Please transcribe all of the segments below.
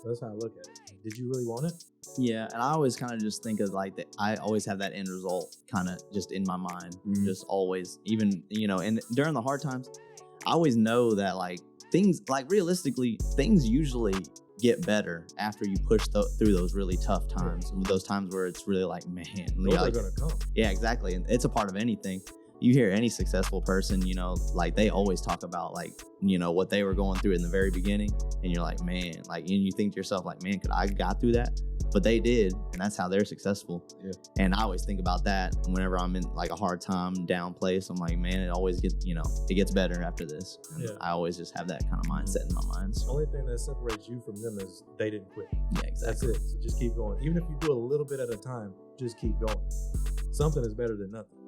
That's how I look at it. Did you really want it? Yeah, and I always kind of just think of like that. I always have that end result kind of just in my mind, just always. Even and during the hard times, I always know that like things, like realistically, things usually get better after you push through those really tough times, those times where it's really like, man, those are gonna come. Yeah, exactly, and it's a part of anything. You hear any successful person, like they always talk about like, what they were going through in the very beginning, and you're like, man, like, and you think to yourself like, man, could I got through that? But they did, and that's how they're successful. Yeah. And I always think about that whenever I'm in like a hard time, down place. I'm like, man, it always gets, it gets better after this. And I always just have that kind of mindset in my mind. So. The only thing that separates you from them is they didn't quit. Yeah, exactly. That's it. So just keep going. Even if you do a little bit at a time, just keep going. Something is better than nothing.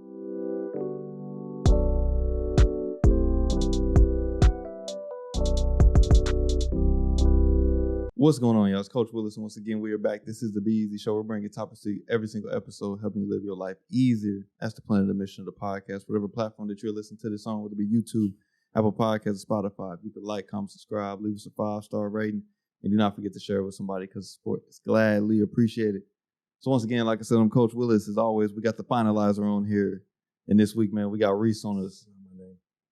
What's going on, y'all? It's Coach Williz, and once again, we are back. This is the Be Eazy Show. We're bringing topics to you every single episode, helping you live your life easier. That's the plan of the mission of the podcast. Whatever platform that you're listening to this on, whether it be YouTube, Apple Podcasts, or Spotify, you can like, comment, subscribe, leave us a 5-star rating, and do not forget to share it with somebody because support is gladly appreciated. So once again, like I said, I'm Coach Williz. As always, we got the finalizer on here, and this week, man, we got Reece on us.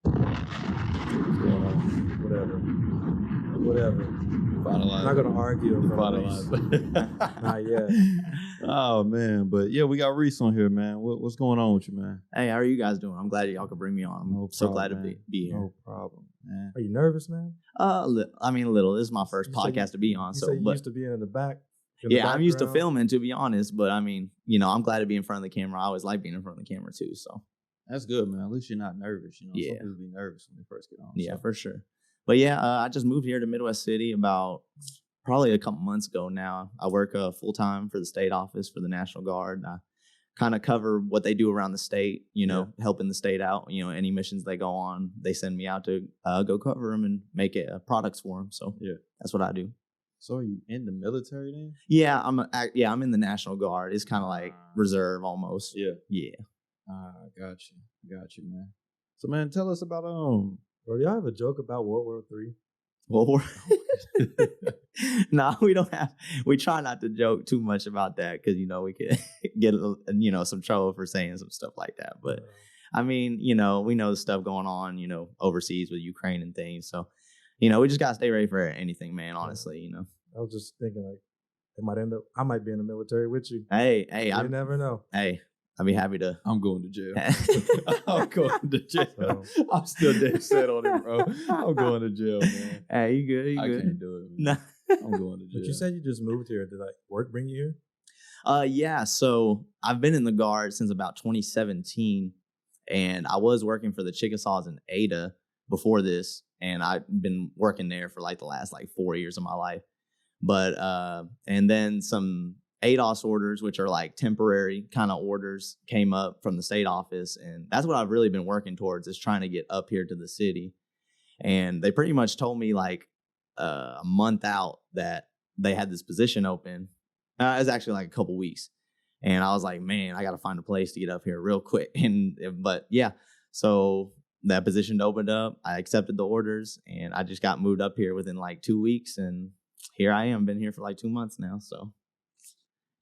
What's going on? Whatever. Finalize. I'm not gonna argue in front of Finalize. Not yet. Oh man, but yeah, we got Reece on here, man. What's going on with you, man? Hey, how are you guys doing? I'm glad y'all could bring me on. I'm so glad to be here. No problem, man. Are you nervous, man? I mean, a little. This is my first podcast to be on. You So, say you but used to being in the back. I'm used to filming, to be honest. But I mean, I'm glad to be in front of the camera. I always like being in front of the camera too. So that's good, man. At least you're not nervous. Yeah. Some people be nervous when they first get on. Yeah, for sure. But yeah, I just moved here to Midwest City about probably a couple months ago now. I work full time for the state office for the National Guard. I kind of cover what they do around the state, helping the state out. Any missions they go on, they send me out to go cover them and make products for them. So that's what I do. So are you in the military then? Yeah, I'm in the National Guard. It's kind of like reserve almost. Yeah. Got you, man. So man, tell us about Bro, y'all have a joke about World War III? World War? No, we don't have. We try not to joke too much about that because we could get some trouble for saying some stuff like that. But I mean, we know the stuff going on, overseas with Ukraine and things. So, we just gotta stay ready for anything, man. Honestly, I was just thinking like, I might be in the military with you. Hey, you never know. Hey, I'd be happy to. I'm going to jail. I'm going to jail. So, I'm still dead set on it, bro. I'm going to jail, man. Hey, you good? I can't do it, man. I'm going to jail. But you said you just moved here. Did work bring you here? Yeah. So I've been in the Guard since about 2017, and I was working for the Chickasaws in Ada before this, and I've been working there for like the last 4 years of my life. But and then some ADOS orders, which are like temporary kind of orders, came up from the state office. And that's what I've really been working towards, is trying to get up here to the city. And they pretty much told me a month out that they had this position open. It was actually like a couple weeks. And I was like, man, I got to find a place to get up here real quick. But yeah, so that position opened up. I accepted the orders and I just got moved up here within 2 weeks. And here I am, been here for 2 months now. So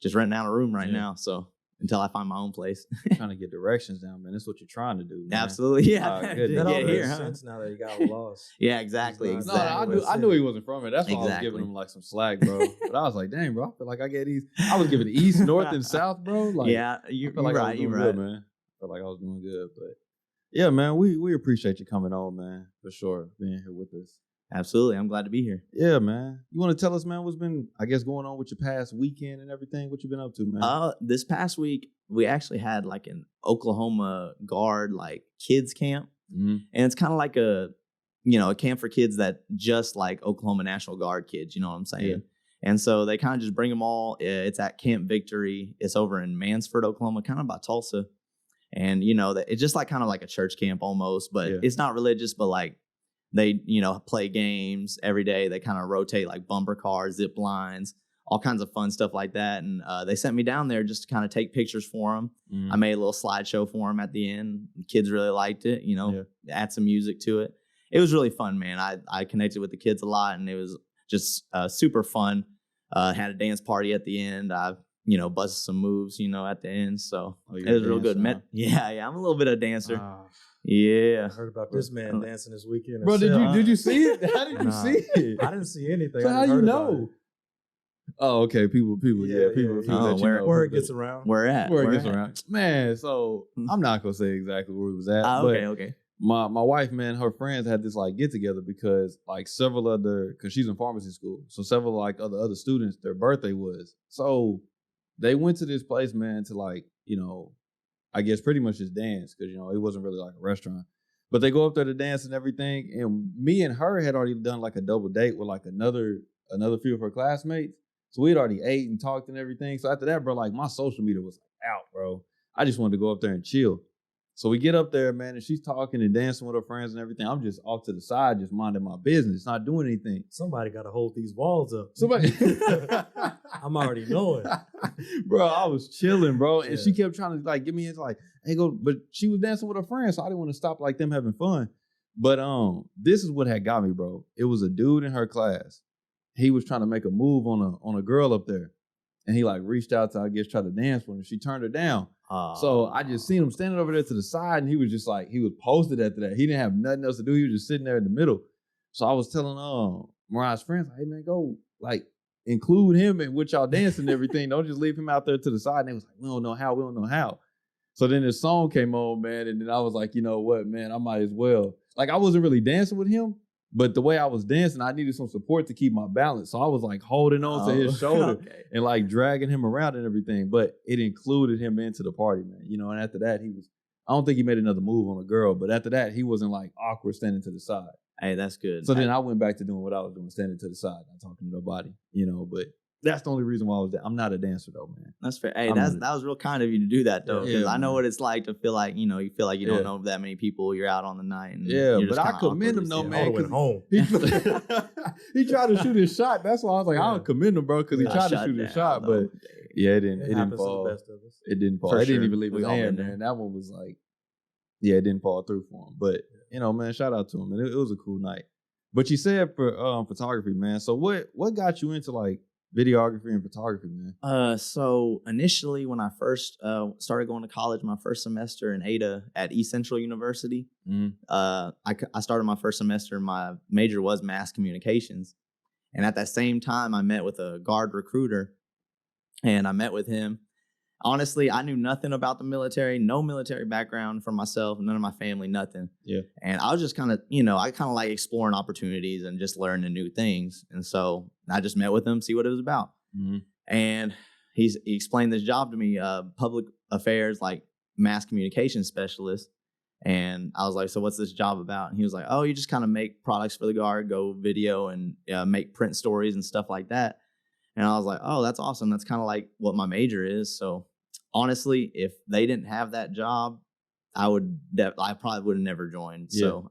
just renting out a room right now. So until I find my own place. Trying to get directions down, man. That's what you're trying to do, man. Absolutely. Yeah. That all makes sense now that you got lost. Yeah, exactly. No, I knew he wasn't from it. That's why I was giving him some slack, bro. But I was like, dang, bro, I feel like I get these. I was giving east, north, and south, bro. Yeah, you're right. You're right, man. I felt like I was doing good, but yeah, man, we appreciate you coming on, man, for sure, being here with us. Absolutely. I'm glad to be here. Yeah, man. You want to tell us, man, what's been, going on with your past weekend and everything? What you been up to, man? This past week, we actually had an Oklahoma Guard kids camp. Mm-hmm. And it's kind of like a camp for kids that just like Oklahoma National Guard kids, you know what I'm saying? Yeah. And so they kind of just bring them all. It's at Camp Victory. It's over in Mansford, Oklahoma, kind of by Tulsa. And, it's just kind of like a church camp almost, but it's not religious, but they, play games every day. They kind of rotate bumper cars, zip lines, all kinds of fun stuff like that. And they sent me down there just to kind of take pictures for them. I made a little slideshow for them at the end. Kids really liked it, add some music to it. It was really fun, man. I connected with the kids a lot, and it was just super fun. Had a dance party at the end. I busted some moves, at the end. So it was real good. Yeah, I'm a little bit of a dancer. Yeah. I heard about this man dancing this weekend. Bro, did you see it? How did you see it? I didn't see anything. So how you know? Oh, okay. People. Word gets around. Word gets around. Man, so I'm not gonna say exactly where he was at. Okay. My wife, man, her friends had this like get together because like several other, because she's in pharmacy school, so several like other students, their birthday was. So they went to this place, man, to like, I guess pretty much just dance, because it wasn't really like a restaurant. But they go up there to dance and everything. And me and her had already done like a double date with like another few of her classmates. So we had already ate and talked and everything. So after that, bro, like my social media was like out, bro. I just wanted to go up there and chill. So we get up there, man, and she's talking and dancing with her friends and everything. I'm just off to the side, just minding my business, not doing anything. Somebody got to hold these walls up. Somebody. I'm already knowing. Bro, I was chilling, bro. And she kept trying to like get me into like, hey, go. But she was dancing with her friends, so I didn't want to stop like them having fun. But this is what had got me, bro. It was a dude in her class. He was trying to make a move on a girl up there. And he like reached out to, I guess, try to dance with her. She turned her down. So I just seen him standing over there to the side, and he was just like, he was posted after that. He didn't have nothing else to do. He was just sitting there in the middle. So I was telling Mariah's friends, hey man, go like include him in what y'all dancing and everything. Don't just leave him out there to the side. And they was like, we don't know how. So then this song came on, man, and then I was like, you know what, man, I might as well. Like I wasn't really dancing with him, but the way I was dancing, I needed some support to keep my balance. So I was like holding on to his shoulder and like dragging him around and everything. But it included him into the party, man. And after that, I don't think he made another move on a girl, but after that, he wasn't like awkward standing to the side. Hey, that's good. So then I went back to doing what I was doing, standing to the side, not talking to nobody, but that's the only reason why I was there. I'm not a dancer though, man. That's fair. Hey, that was real kind of you to do that though, because I know what it's like to feel like, you feel like you don't know that many people. You're out on the night. And but I commend him though, man. Went home. He tried to shoot his shot. That's why I was like, I don't commend him, bro, because he tried to shoot his shot, but it didn't fall. It didn't fall. It didn't even leave his hand, man. That one was like, it didn't fall through for him. But man, shout out to him, and it was a cool night. But you said for photography, man. So what got you into like videography and photography, man? So initially when I first started going to college, my first semester in Ada at East Central University, I started my first semester. My major was mass communications. And at that same time, I met with a guard recruiter, and I met with him. Honestly, I knew nothing about the military, no military background for myself, none of my family, nothing. Yeah. And I was just kind of, I kind of like exploring opportunities and just learning new things. And so I just met with him, see what it was about. Mm-hmm. And he explained this job to me, public affairs, like mass communication specialist. And I was like, so what's this job about? And he was like, oh, you just kind of make products for the guard, go video and make print stories and stuff like that. And I was like, oh, that's awesome. That's kind of like what my major is. So honestly, if they didn't have that job, I probably would have never joined. So,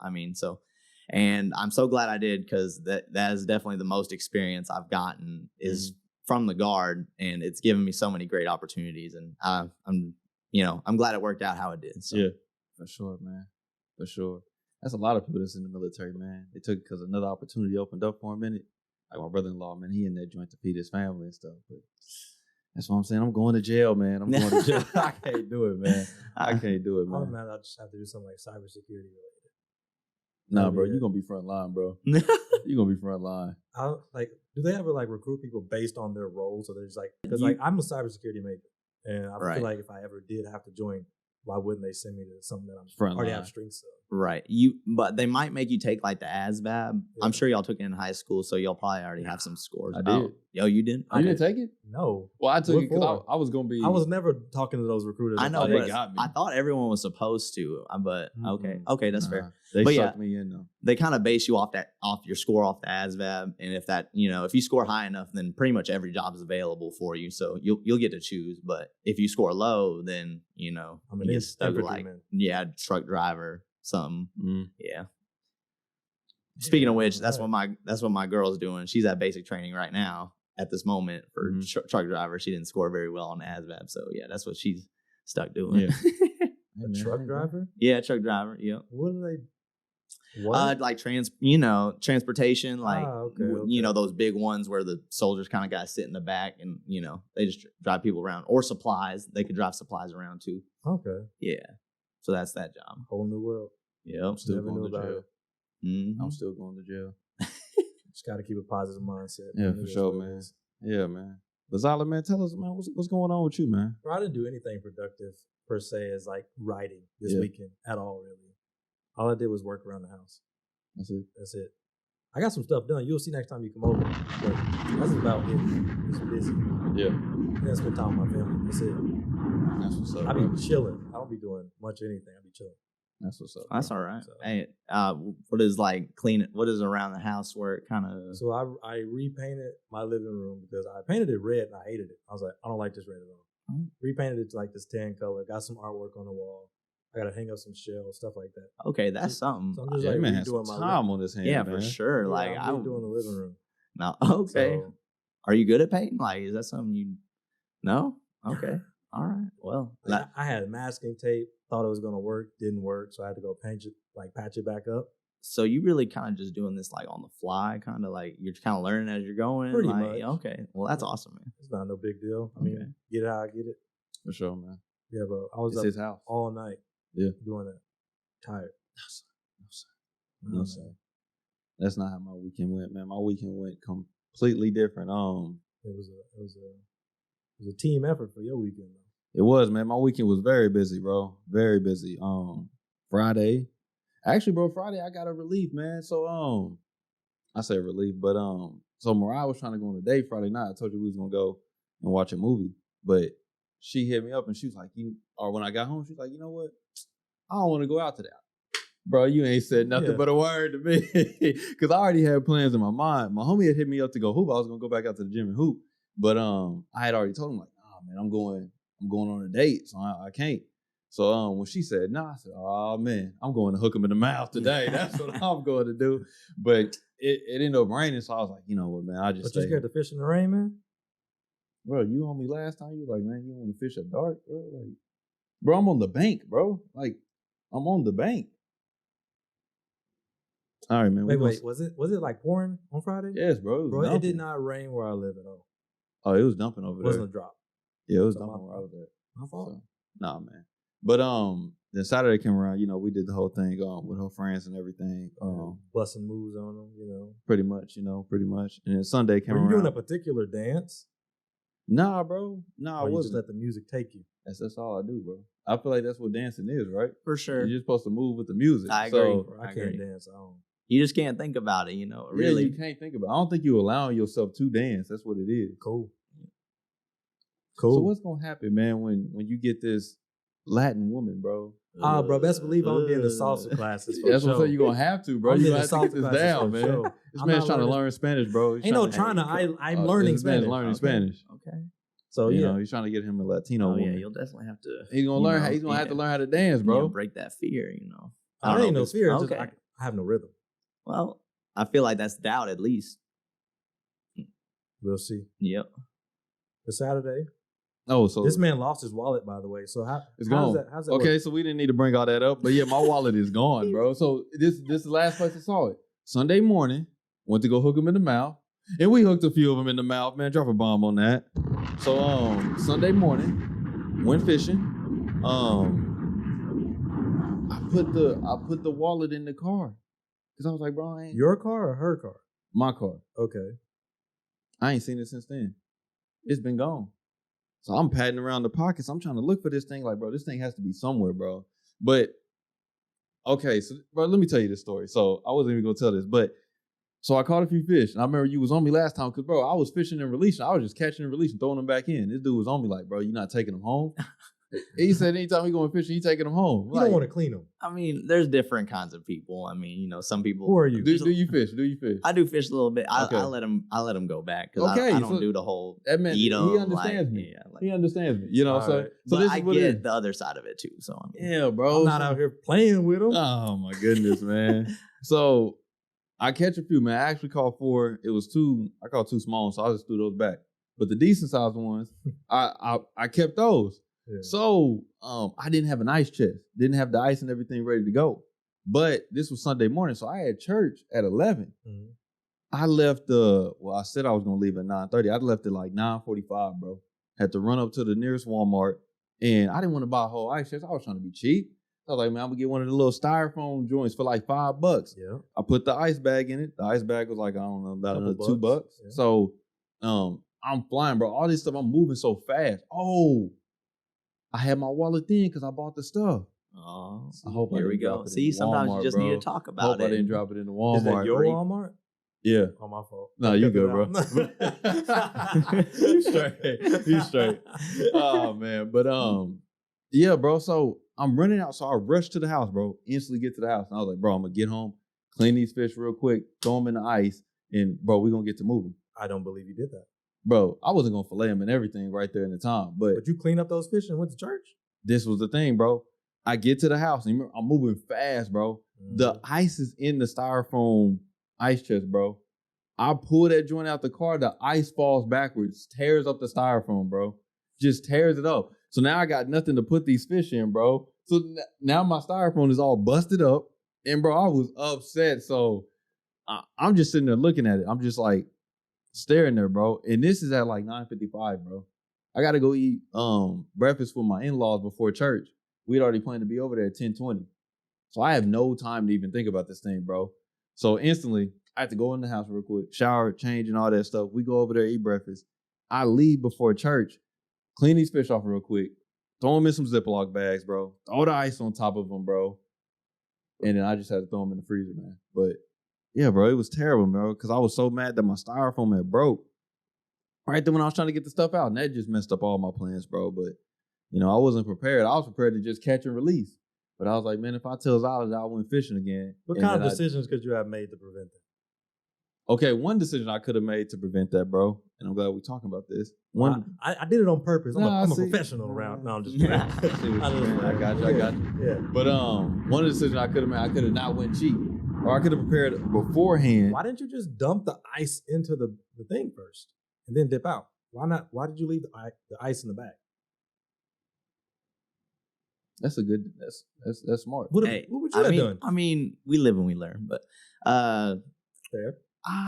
and I'm so glad I did, because that is definitely the most experience I've gotten is from the guard, and it's given me so many great opportunities, and I'm glad it worked out how it did. So. Yeah, for sure, man. For sure. That's a lot of people that's in the military, man. They took it because another opportunity opened up for a minute. Like my brother-in-law, man, he in that joint to feed his family and stuff, but that's what I'm saying. I'm going to jail, man. I'm going to jail. I can't do it, man. I can't do it, man. Oh, man, I just have to do something like cybersecurity related. Nah, bro, you're going to be front line, bro. You're going to be front line. Do they ever like recruit people based on their roles? So they're just like, because like I'm a cybersecurity major, and I feel like if I ever did have to join, why wouldn't they send me to something that I'm already have strengths of? Right. But they might make you take like the ASVAB. Yeah. I'm sure y'all took it in high school, so y'all probably already have some scores. I did. Oh, you didn't? You didn't take it? No. Well, I took it because I was going to be. I was never talking to those recruiters. I know, they got me. I thought everyone was supposed to, but okay, that's fair. They sucked me in though. They kind of base you off your score off the ASVAB, and if you score high enough, then pretty much every job is available for you, so you'll get to choose. But if you score low, then I'm an truck driver, something. Yeah. Speaking of which, that's what my girl's doing. She's at basic training right now at this moment for truck driver. She didn't score very well on the ASVAB, so yeah, that's what she's stuck doing. Yeah. A truck driver? Yeah, truck driver. Yeah. What do they? What? Like transportation, like those big ones where the soldiers kind of got sit in the back and they just drive people around, or supplies. They could drive supplies around too. Okay. Yeah. So that's that job. Whole new world. Yeah, I'm still going to jail. Mm-hmm. I'm still going to jail. Just got to keep a positive mindset. Yeah, for sure, man. Yeah, man. But Zyler, man, tell us, man, what's going on with you, man? Bro, I didn't do anything productive per se as like writing this weekend at all, really. All I did was work around the house. That's it. I got some stuff done. You'll see next time you come over. But that's about it. It's busy. Yeah. I spend time with my family. That's it. That's what's up. I be chilling. I don't be doing much of anything. I be chilling. That's what's up. That's all right. So, hey, what is like clean? What is around the house work kind of? So I repainted my living room because I painted it red and I hated it. I was like, I don't like this red at all. Mm-hmm. Repainted it to like this tan color. Got some artwork on the wall. I gotta hang up some shells, stuff like that. Okay, that's something. So I'm just like man doing my time on this hand. Yeah, man. For sure. Yeah, like I'm doing the living room. No, okay. So, are you good at painting? Like, is that something you? No. Okay. All right. Well, I had masking tape. Thought it was gonna work. Didn't work. So I had to go patch it back up. So you really kind of just doing this like on the fly, kind of like you're kind of learning as you're going. Pretty like, much. Okay. Well, that's awesome, man. It's not no big deal. I mean, get it how I get it. For sure, man. Yeah, bro. I was up his house all night. Yeah, doing that. Tired. No, sir. That's not how my weekend went, man. My weekend went completely different. It was a team effort for your weekend, though. It was, man. My weekend was very busy, bro. Very busy. Friday, actually, bro. Friday I got a relief, man. So I say relief, but so Mariah was trying to go on a date Friday night. I told you we was gonna go and watch a movie, but she hit me up and she was like, or when I got home, she was like, you know what? I don't want to go out to that. Bro, you ain't said nothing but a word to me. Because I already had plans in my mind. My homie had hit me up to go hoop. I was going to go back out to the gym and hoop. But I had already told him, like, oh, man, I'm going on a date, so I can't. So when she said, nah, I said, oh, man, I'm going to hook him in the mouth today. That's what I'm going to do. But it ended up raining, so I was like, you know what, man, I just But you scared to fish in the rain, man? Bro, you on me last time? You like, man, you want to fish at dark, bro? Like, bro, I'm on the bank, bro. Like, I'm on the bank. All right, man. Wait. Was it like pouring on Friday? Yes, bro. It did not rain where I live at all. Oh, it was dumping over there. It wasn't a drop. Yeah, it was dumping where I was at. My fault. So, nah, man. But then Saturday came around. We did the whole thing with her friends and everything. Busting moves on them, Pretty much. And then Sunday came around. Were you doing a particular dance? Nah, bro. Nah, I wasn't. You just let the music take you. That's all I do, bro. I feel like that's what dancing is, right? For sure. You're just supposed to move with the music. I agree. So, I can't dance. I don't. You just can't think about it, Really, you can't think about it. I don't think you're allowing yourself to dance. That's what it is. Cool. So what's gonna happen, man, when you get this Latin woman, bro? Bro, best believe I'm getting the salsa classes. That's what I'm saying. You're gonna have to, bro. You have to get this down, man. Sure. This man's trying to learn Spanish, bro. I'm learning Spanish. Learning Spanish. Okay. So he's trying to get him a Latino woman. Yeah, you'll definitely have to. He's gonna learn. He's gonna have to learn how to dance, bro. Break that fear, I ain't no fear. Okay. Just, I have no rhythm. Well, I feel like that's doubt at least. We'll see. Yep. For Saturday. Oh, so this man lost his wallet, by the way. So it's gone. How's that okay, work? So we didn't need to bring all that up, but yeah, my wallet is gone, bro. So this is the last place I saw it. Sunday morning, went to go hook him in the mouth, and we hooked a few of them in the mouth. Man, drop a bomb on that. So Sunday morning, went fishing. I put the wallet in the car because I was like, bro, your car or her car? My car. Okay. I ain't seen it since then. It's been gone. So I'm patting around the pockets. I'm trying to look for this thing. Like, bro, this thing has to be somewhere, bro. But, okay, so, bro, let me tell you this story. So I wasn't even going to tell this. But, so I caught a few fish. And I remember you was on me last time because, bro, I was fishing and releasing. I was just catching and releasing, throwing them back in. This dude was on me like, bro, you're not taking them home? He said anytime he going fishing, he taking them home. You don't want to clean them. I mean, there's different kinds of people. I mean, some people. Who are you? Do you fish? Do you fish? I do fish a little bit. Okay. I let him go back because I don't do the whole that man, eat them. He understands me. Yeah, he understands me. You know what I'm saying? So but this I is what get the other side of it too. So I mean, yeah, bro. I'm not out here playing with them. Oh my goodness, man. So I catch a few, man. I actually caught 4. It was 2. I caught 2 small, so I just threw those back. But the decent sized ones, I kept those. Yeah. So I didn't have an ice chest. Didn't have the ice and everything ready to go. But this was Sunday morning, so I had church at 11. Mm-hmm. I left I said I was gonna leave at 9:30. I left at like 9:45, bro. Had to run up to the nearest Walmart, and I didn't want to buy a whole ice chest. I was trying to be cheap. I was like, man, I'm gonna get one of the little styrofoam joints for like $5. Yeah. I put the ice bag in it. The ice bag was like, I don't know, about another $2. Yeah. So I'm flying, bro. All this stuff, I'm moving so fast. Oh, I had my wallet in because I bought the stuff. Oh, I hope here we go. See, sometimes you just need to talk about it. I didn't drop it in the Walmart. Is that your Walmart? Yeah. Oh, my fault. No, you good, bro. You straight. Oh, man. But, yeah, bro. So I'm running out. So I rushed to the house, bro. Instantly get to the house. And I was like, bro, I'm going to get home, clean these fish real quick, throw them in the ice, and, bro, we're going to get to moving. I don't believe you did that. Bro, I wasn't going to fillet them and everything right there in the time. But you cleaned up those fish and went to church? This was the thing, bro. I get to the house, and I'm moving fast, bro. Mm-hmm. The ice is in the styrofoam ice chest, bro. I pull that joint out the car, the ice falls backwards, tears up the styrofoam, bro. Just tears it up. So now I got nothing to put these fish in, bro. So now my styrofoam is all busted up. And, bro, I was upset. So I'm just sitting there looking at it. I'm just like staring there, bro. And this is at like 9:55, bro. I got to go eat breakfast with my in-laws before church. We'd already planned to be over there at 10:20. So I have no time to even think about this thing, bro. So instantly, I have to go in the house real quick, shower, change, and all that stuff. We go over there, eat breakfast. I leave before church, clean these fish off real quick, throw them in some Ziploc bags, bro. Throw the ice on top of them, bro. And then I just had to throw them in the freezer, man. But yeah, bro, it was terrible, bro, because I was so mad that my styrofoam had broke right then when I was trying to get the stuff out. And that just messed up all my plans, bro. But, you know, I wasn't prepared. I was prepared to just catch and release. But I was like, man, if I tell Zyler that I went fishing again. What kind of decisions could you have made to prevent that? Okay, one decision I could have made to prevent that, bro, and I'm glad we're talking about this. I did it on purpose. I'm a professional around. No, I'm just kidding. I got you. Yeah. But one decision I could have made, I could have not went cheap. Or I could have prepared beforehand. Why didn't you just dump the ice into the thing first and then dip out? Why not? Why did you leave the ice in the bag? That's that's smart. What would you have done? I mean, we live and we learn, but fair.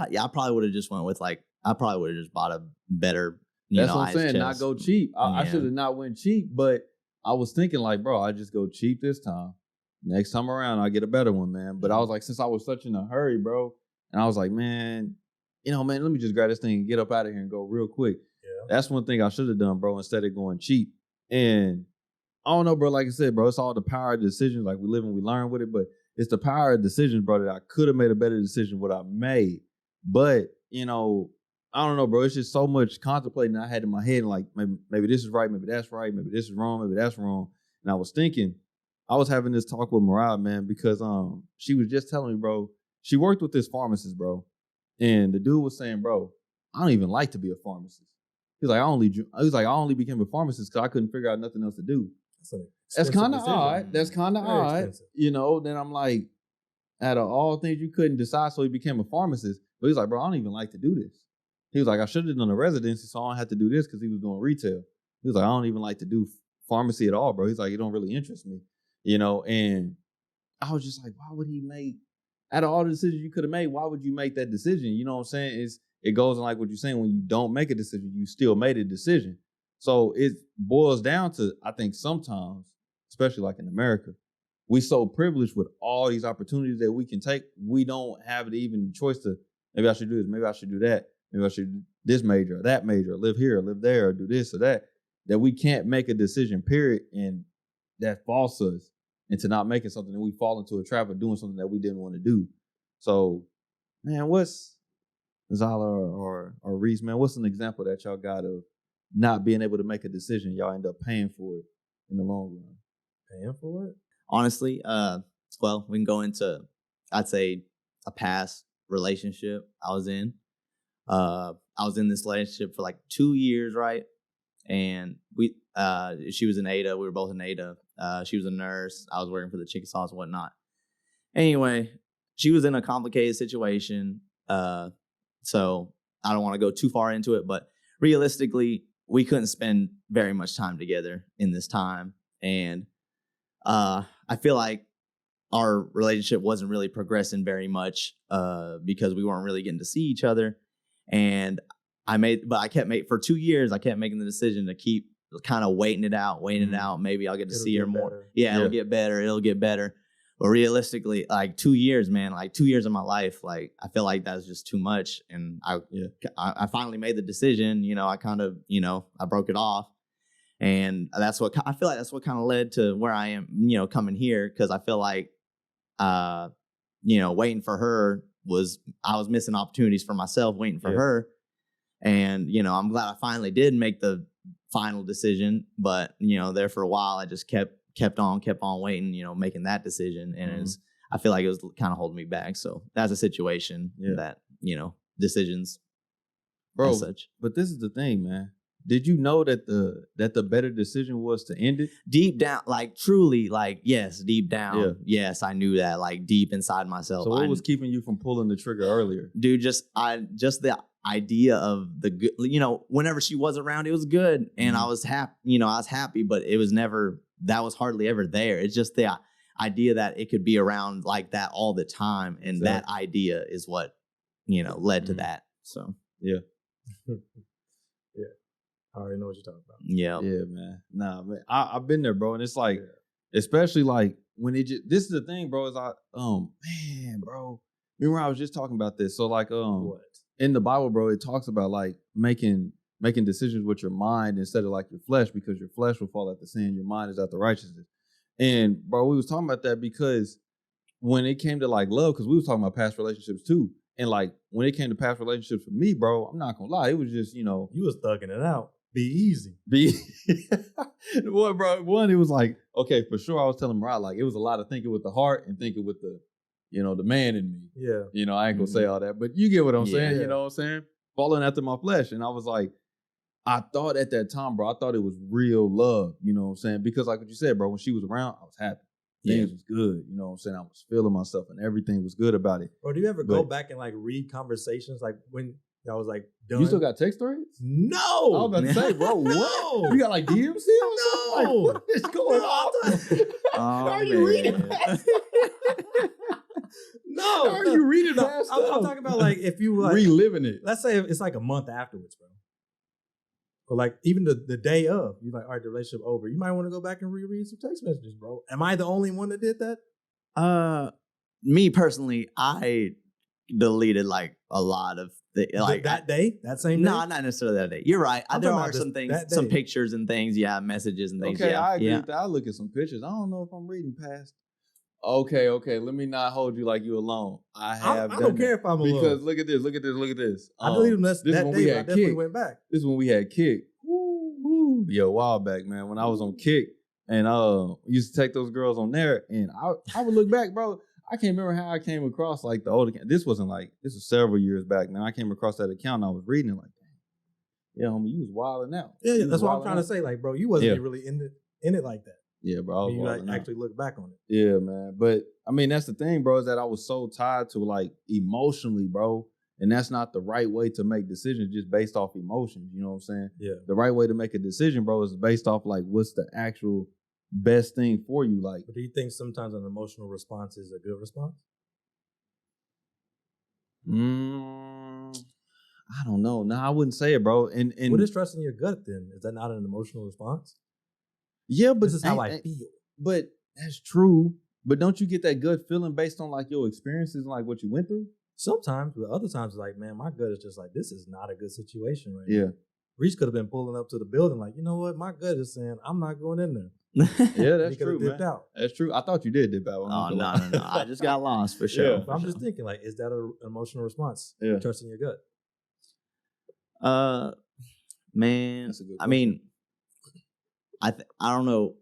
Yeah, I probably would have just went with I probably would have just bought a better. That's what I'm saying. Not go cheap. I should have not went cheap, but I was thinking like, bro, I just go cheap this time. Next time around, I get a better one, man. But I was like, since I was such in a hurry, bro, and I was like, man, let me just grab this thing and get up out of here and go real quick. Yeah. That's one thing I should have done, bro, instead of going cheap. And I don't know, bro. Like I said, bro, it's all the power of decisions. Like we live and we learn with it, but it's the power of decisions, bro, that I could have made a better decision what I made. But, I don't know, bro. It's just so much contemplating I had in my head. Like, maybe this is right. Maybe that's right. Maybe this is wrong. Maybe that's wrong. And I was thinking, I was having this talk with Mariah, man, because she was just telling me, bro, she worked with this pharmacist, bro. And the dude was saying, bro, I don't even like to be a pharmacist. He was like, I only became a pharmacist because I couldn't figure out nothing else to do. That's kind of odd. That's kind of odd. Then I'm like, out of all things you couldn't decide, so he became a pharmacist. But he's like, bro, I don't even like to do this. He was like, I should have done a residency, so I don't have to do this because he was doing retail. He was like, I don't even like to do pharmacy at all, bro. He's like, it don't really interest me, And I was just like, why would he make, out of all the decisions you could have made, why would you make that decision? You know what I'm saying? It goes in like what you're saying, when you don't make a decision, you still made a decision. So it boils down to, I think sometimes, especially like in America, we so privileged with all these opportunities that we can take, we don't have even the choice to, maybe I should do this, maybe I should do that, maybe I should do this major or that major, or live here or live there, or do this or that we can't make a decision, period, and that falls us into not making something, and we fall into a trap of doing something that we didn't want to do. So, man, what's Zyler or Reece, man, what's an example that y'all got of not being able to make a decision, y'all end up paying for it in the long run? Paying for it? Honestly, well, we can go into, I'd say, a past relationship I was in. I was in this relationship for like 2 years, right? And she was in Ada. We were both in Ada. She was a nurse. I was working for the Chickasaws and whatnot. Anyway, she was in a complicated situation. So I don't want to go too far into it, but realistically, we couldn't spend very much time together in this time. And I feel like our relationship wasn't really progressing very much because we weren't really getting to see each other. And for 2 years, I kept making the decision to keep kind of waiting it out. Maybe I'll get to see her more. Yeah, it'll get better. But realistically, like 2 years, man, like 2 years of my life, like I feel like that's just too much. And I finally made the decision, I kind of, I broke it off. And I feel like that's what kind of led to where I am, coming here. Cause I feel like, waiting for her I was missing opportunities for myself waiting for her. And, I'm glad I finally did make the final decision, but, there for a while, I just kept on waiting, making that decision. And I feel like it was kind of holding me back. So that's a situation that, decisions, bro, as such. But this is the thing, man. Did you know that the better decision was to end it? Deep down, like truly, like, yes, deep down. Yes, I knew that, like deep inside myself. So what was keeping you from pulling the trigger earlier? Dude, just the idea of the good, whenever she was around, it was good. And I was happy, but it was never, that was hardly ever there. It's just the idea that it could be around like that all the time. And that idea is what, led to that. So, yeah. I already know what you're talking about. Yeah. Yeah, man. Nah, man. I've been there, bro. And it's like, especially like when this is the thing, bro, is man, bro. Remember I was just talking about this. So like, what? In the Bible, bro, it talks about like making decisions with your mind instead of like your flesh, because your flesh will fall at the sin. Your mind is at the righteousness. And bro, we was talking about that because when it came to like love, because we was talking about past relationships too. And like when it came to past relationships for me, bro, I'm not gonna lie, it was just, you was thugging it out. Be easy. Boy, bro. One, it was like, okay, for sure. I was telling Mariah, like, it was a lot of thinking with the heart and thinking with the, the man in me. Yeah. I ain't gonna say all that, but you get what I'm saying. You know what I'm saying? Following after my flesh. And I was like, I thought at that time, bro, I thought it was real love. You know what I'm saying? Because like what you said, bro, when she was around, I was happy. Things was good. You know what I'm saying? I was feeling myself and everything was good about it. Bro, do you ever go back and like read conversations like when I was like done? You still got text threads? No. I was about to say, bro, what? You got like DMs still? No. Like, what is going on? Are you reading past? No. Are you reading past I'm talking about like if you like reliving it. Let's say it's like a month afterwards, bro. Or like even the day of, you're like, all right, the relationship over. You might want to go back and reread some text messages, bro. Am I the only one that did that? Me personally, I deleted like a lot of that day, that same day. No, not necessarily that day. You're right. There are some things, some pictures and things, messages and things. Okay, I agree with that. I look at some pictures. I don't know if I'm reading past. Okay. Let me not hold you like you alone. I don't care if I'm alone. Because look at this. I deleted them that day. I definitely went back. This is when we had Kick. Woo. Yeah, a while back, man. When I was on Kick and used to take those girls on there, and I would look back, bro. I can't remember how I came across like the old account. This was several years back, man. I came across that account and I was reading it like, yeah, homie, you was wilding out. Yeah, that's what I'm trying to say. Like, bro, you wasn't really in it like that. Yeah, bro. You like actually look back on it. Yeah, man. But I mean, that's the thing, bro, is that I was so tied to like emotionally, bro. And that's not the right way to make decisions just based off emotions. You know what I'm saying? Yeah. The right way to make a decision, bro, is based off like what's the actual best thing for you. Like, but do you think sometimes an emotional response is a good response? I don't know. No, I wouldn't say it, bro. And what is trusting your gut then? Is that not an emotional response? Yeah, but this is how I feel. But that's true. But don't you get that gut feeling based on like your experiences and like what you went through? Sometimes, but other times it's like, man, my gut is just like, this is not a good situation right now. Yeah. Reece could have been pulling up to the building like, you know what? My gut is saying I'm not going in there. Yeah, that's true, man. Dipped out. That's true. I thought you did dip out. Oh, no. I just got lost for sure. Yeah. I'm just thinking, like, is that an emotional response? Yeah. Trusting your gut. Man, I mean, I don't know.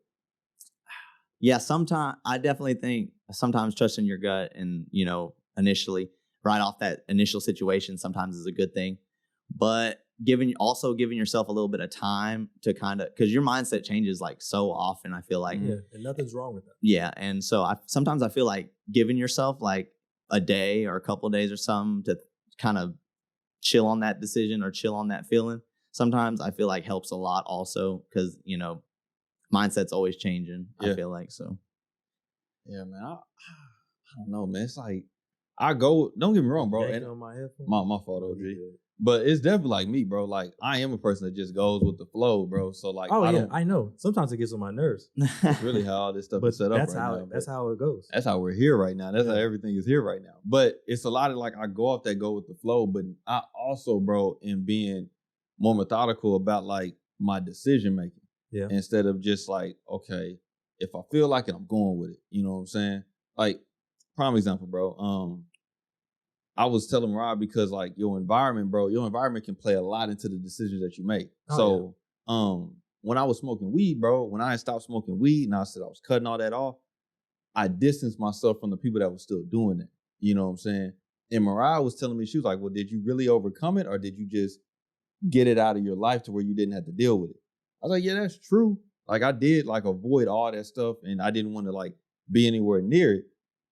Yeah, sometimes I definitely think sometimes trusting your gut and, initially right off that initial situation sometimes is a good thing. But giving yourself a little bit of time to kind of, because your mindset changes like so often, I feel like. Yeah, and nothing's wrong with that. Yeah, and so sometimes I feel like giving yourself like a day or a couple of days or something to kind of chill on that decision or chill on that feeling, sometimes I feel like helps a lot also because, mindset's always changing, I feel like, so. Yeah, man. I don't know, man. It's like I go. Don't get me wrong, bro. And my fault, OG. But it's definitely like me, bro. Like I am a person that just goes with the flow, bro. So like, I know. Sometimes it gets on my nerves. That's really how all this stuff is set up right now. That's how it goes. That's how we're here right now. That's how everything is here right now. But it's a lot of like I go off that go with the flow, but I also, bro, am being more methodical about like my decision making. Yeah. Instead of just like, okay, if I feel like it, I'm going with it. You know what I'm saying? Like, prime example, bro. I was telling Rob because like your environment can play a lot into the decisions that you make. When I was smoking weed, bro, when I had stopped smoking weed and I said I was cutting all that off, I distanced myself from the people that were still doing it. You know what I'm saying? And Mariah was telling me, she was like, well, did you really overcome it or did you just get it out of your life to where you didn't have to deal with it? I was like, yeah, that's true. Like I did like avoid all that stuff and I didn't want to like be anywhere near it.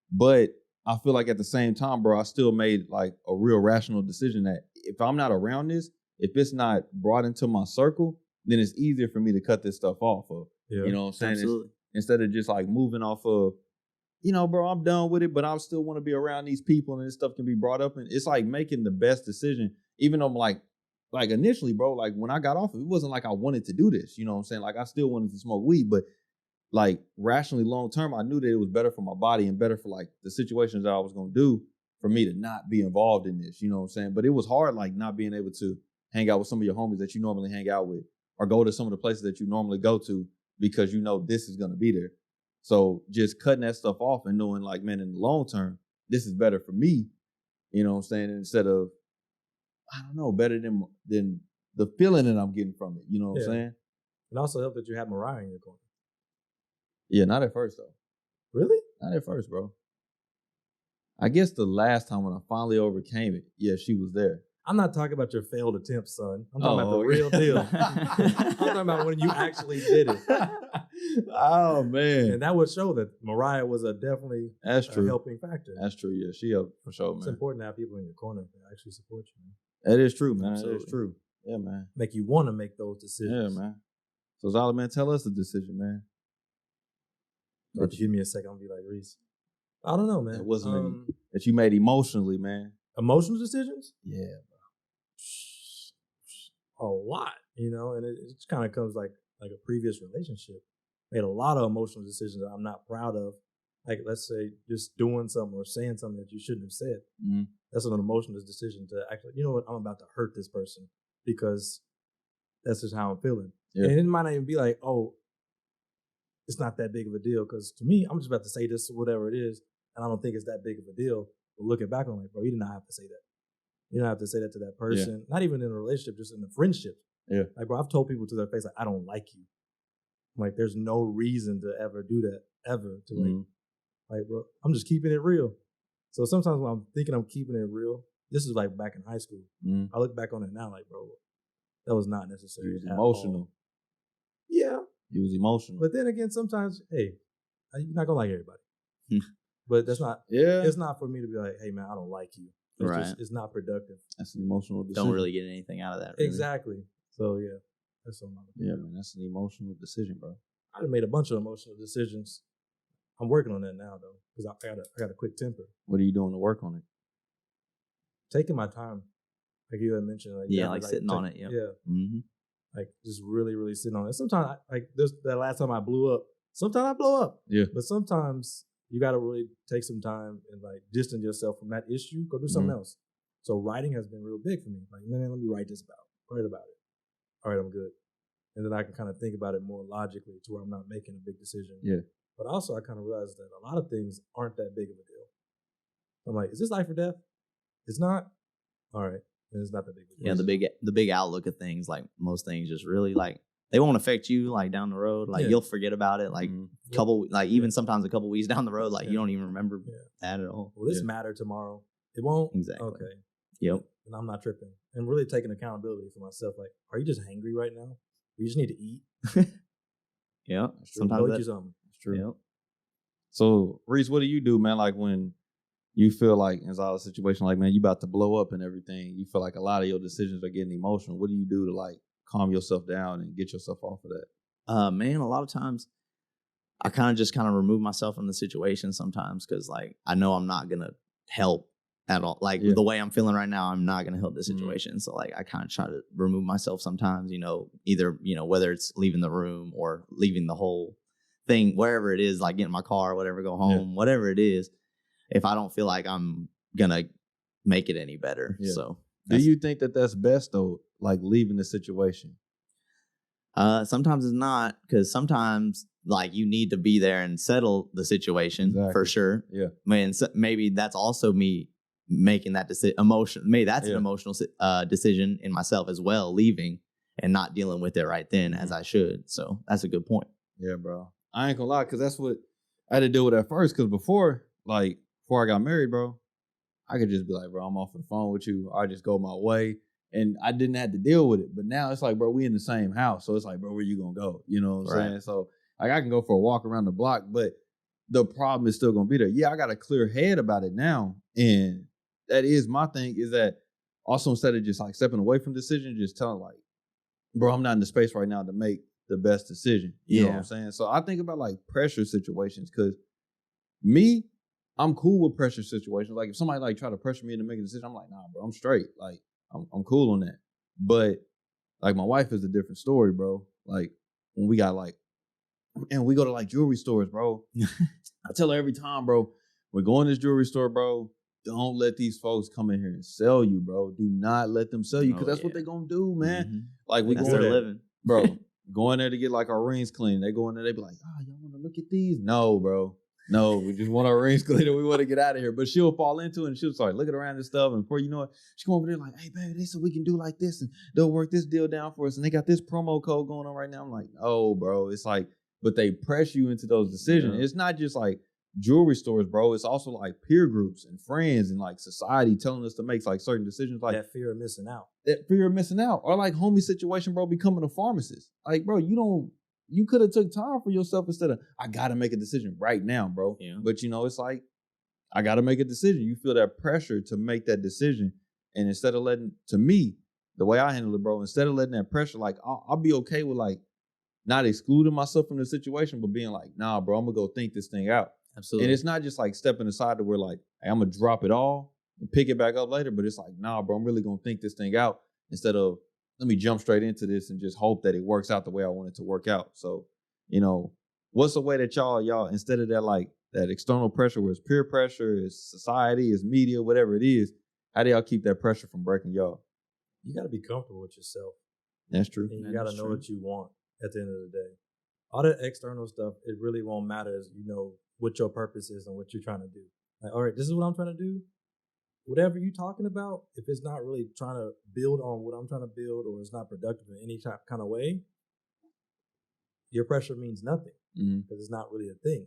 But I feel like at the same time, bro, I still made like a real rational decision that if I'm not around this, if it's not brought into my circle, then it's easier for me to cut this stuff off of. Yeah, you know what I'm saying? Absolutely. Instead of just like moving off of, you know, bro, I'm done with it, but I still want to be around these people and this stuff can be brought up. And it's like making the best decision, even though I'm like initially, bro, like when I got off of it, it wasn't like I wanted to do this. You know what I'm saying? Like I still wanted to smoke weed, but like rationally long term, I knew that it was better for my body and better for like the situations that I was going to do for me to not be involved in this, you know what I'm saying? But it was hard, like not being able to hang out with some of your homies that you normally hang out with or go to some of the places that you normally go to because you know this is going to be there. So just cutting that stuff off and knowing like, man, in the long term, this is better for me, you know what I'm saying? Instead of, I don't know, better than the feeling that I'm getting from it, you know what I'm saying? It also helped that you have Mariah in your corner. Yeah, not at first though. Really? Not at first, bro. I guess the last time when I finally overcame it, yeah, she was there. I'm not talking about your failed attempts, son. I'm talking about the real deal. I'm talking about when you actually did it. Oh, man. And that would show that Mariah was definitely a helping factor. That's true, yeah. She helped for sure, man. It's important to have people in your corner that actually support you, man. That is true, man. Absolutely. That is true. Yeah, man. Make you want to make those decisions. Yeah, man. So, Zyler, man, tell us the decision, man. Give me a second, I'll be like, Reece. I don't know, man. It wasn't that you made emotionally, man. Emotional decisions? Yeah, bro. A lot, you know, and it kind of comes like a previous relationship. Made a lot of emotional decisions that I'm not proud of. Like, let's say, just doing something or saying something that you shouldn't have said. Mm-hmm. That's an emotional decision to actually, you know what, I'm about to hurt this person because that's just how I'm feeling. Yeah. And it might not even be like, oh, it's not that big of a deal because to me, I'm just about to say this, whatever it is, and I don't think it's that big of a deal. But looking back, I'm like, bro, you did not have to say that. You don't have to say that to that person, not even in a relationship, just in a friendship. Yeah. Like, bro, I've told people to their face, like, I don't like you. I'm like, there's no reason to ever do that, ever. To like, bro, I'm just keeping it real. So sometimes when I'm thinking I'm keeping it real, this is like back in high school. I look back on it now, like, bro, that was not necessary. It was emotional. Yeah. He was emotional. But then again, sometimes, hey, you're not gonna like everybody. But that's not. Yeah. It's not for me to be like, hey man, I don't like you. It's right. It's not productive. That's an emotional decision. Don't really get anything out of that. Really. Exactly. So yeah, that's something. Yeah, man, that's an emotional decision, bro. I done made a bunch of emotional decisions. I'm working on that now though, because I got a quick temper. What are you doing to work on it? Taking my time, like you had mentioned. Like sitting on it. Yep. Yeah. Mm-hmm. Like just really, really sitting on it. Sometimes, that last time I blew up. Sometimes I blow up. Yeah. But sometimes you got to really take some time and like distance yourself from that issue. Go do something else. So writing has been real big for me. Like, man, let me write about it. All right, I'm good. And then I can kind of think about it more logically to where I'm not making a big decision. Yeah. But also I kind of realized that a lot of things aren't that big of a deal. I'm like, is this life or death? It's not. All right. And it's not that big of a deal. Yeah, the big outlook of things, like most things just really like, they won't affect you like down the road. Like you'll forget about it. Like even sometimes a couple weeks down the road, like you don't even remember that at all. Will this matter tomorrow? It won't? Exactly. Okay. Yep. And I'm not tripping. And really taking accountability for myself. Like, are you just hangry right now? You just need to eat? Yeah. Sometimes that's something. That's true. Yep. So, Reece, what do you do, man? Like when you feel like in a situation like, man, you about to blow up and everything, you feel like a lot of your decisions are getting emotional. What do you do to like calm yourself down and get yourself off of that? Man, a lot of times I kind of remove myself from the situation sometimes because like I know I'm not gonna help at all. Like the way I'm feeling right now, I'm not gonna help the situation. So like I kind of try to remove myself sometimes. Either whether it's leaving the room or leaving the whole thing, wherever it is, like get in my car, whatever, go home, whatever it is. If I don't feel like I'm gonna make it any better, so. Do you think that that's best though? Like leaving the situation? Sometimes it's not, because sometimes like you need to be there and settle the situation for sure. Yeah. Man, maybe that's also me making that decision. Maybe that's an emotional decision in myself as well, leaving and not dealing with it right then as I should. So that's a good point. Yeah, bro. I ain't gonna lie, because that's what I had to deal with at first. Because before I got married, bro, I could just be like, bro, I'm off the phone with you. I just go my way. And I didn't have to deal with it. But now it's like, bro, we in the same house. So it's like, bro, where you going to go? You know what I'm saying? So like I can go for a walk around the block, but the problem is still going to be there. Yeah, I got a clear head about it now. And that is my thing, is that also instead of just like stepping away from decision, just telling like, bro, I'm not in the space right now to make the best decision. You know what I'm saying? So I think about like pressure situations, because me, I'm cool with pressure situations. Like if somebody like try to pressure me into making a decision, I'm like, nah, bro, I'm straight. Like I'm cool on that. But like my wife is a different story, bro. Like when we got like, and we go to like jewelry stores, bro. I tell her every time, bro, we're going to this jewelry store, bro. Don't let these folks come in here and sell you, bro. Do not let them sell you, because that's what they're gonna do, man. Mm-hmm. Like we that's go their living, bro. Go in there to get like our rings clean. They go in there, they be like, y'all want to look at these? No, bro. No, we just want our rings clean and we want to get out of here. But she'll fall into it and she'll start looking around and stuff. And before you know it, she come over there like, hey, baby, they said we can do like this and they'll work this deal down for us. And they got this promo code going on right now. I'm like, oh, bro. It's like, but they press you into those decisions. Yeah. It's not just like jewelry stores, bro. It's also like peer groups and friends and like society telling us to make like certain decisions. Like that fear of missing out. That fear of missing out. Or like homie situation, bro, becoming a pharmacist. Like, bro, you could have took time for yourself instead of, I got to make a decision right now, bro. Yeah. But, it's like, I got to make a decision. You feel that pressure to make that decision. And instead of to me, the way I handle it, bro, instead of letting that pressure, like, I'll be okay with, like, not excluding myself from the situation, but being like, nah, bro, I'm going to go think this thing out. Absolutely. And it's not just, like, stepping aside to where, like, hey, I'm going to drop it all and pick it back up later. But it's like, nah, bro, I'm really going to think this thing out instead of, let me jump straight into this and just hope that it works out the way I want it to work out. So, what's the way that y'all, instead of that, like that external pressure, where it's peer pressure, it's society, it's media, whatever it is, how do y'all keep that pressure from breaking y'all? You got to be comfortable with yourself. That's true. And you got to know what you want at the end of the day. All that external stuff, it really won't matter as what your purpose is and what you're trying to do. Like, all right, this is what I'm trying to do. Whatever you're talking about, if it's not really trying to build on what I'm trying to build, or it's not productive in any kind of way, your pressure means nothing, because it's not really a thing.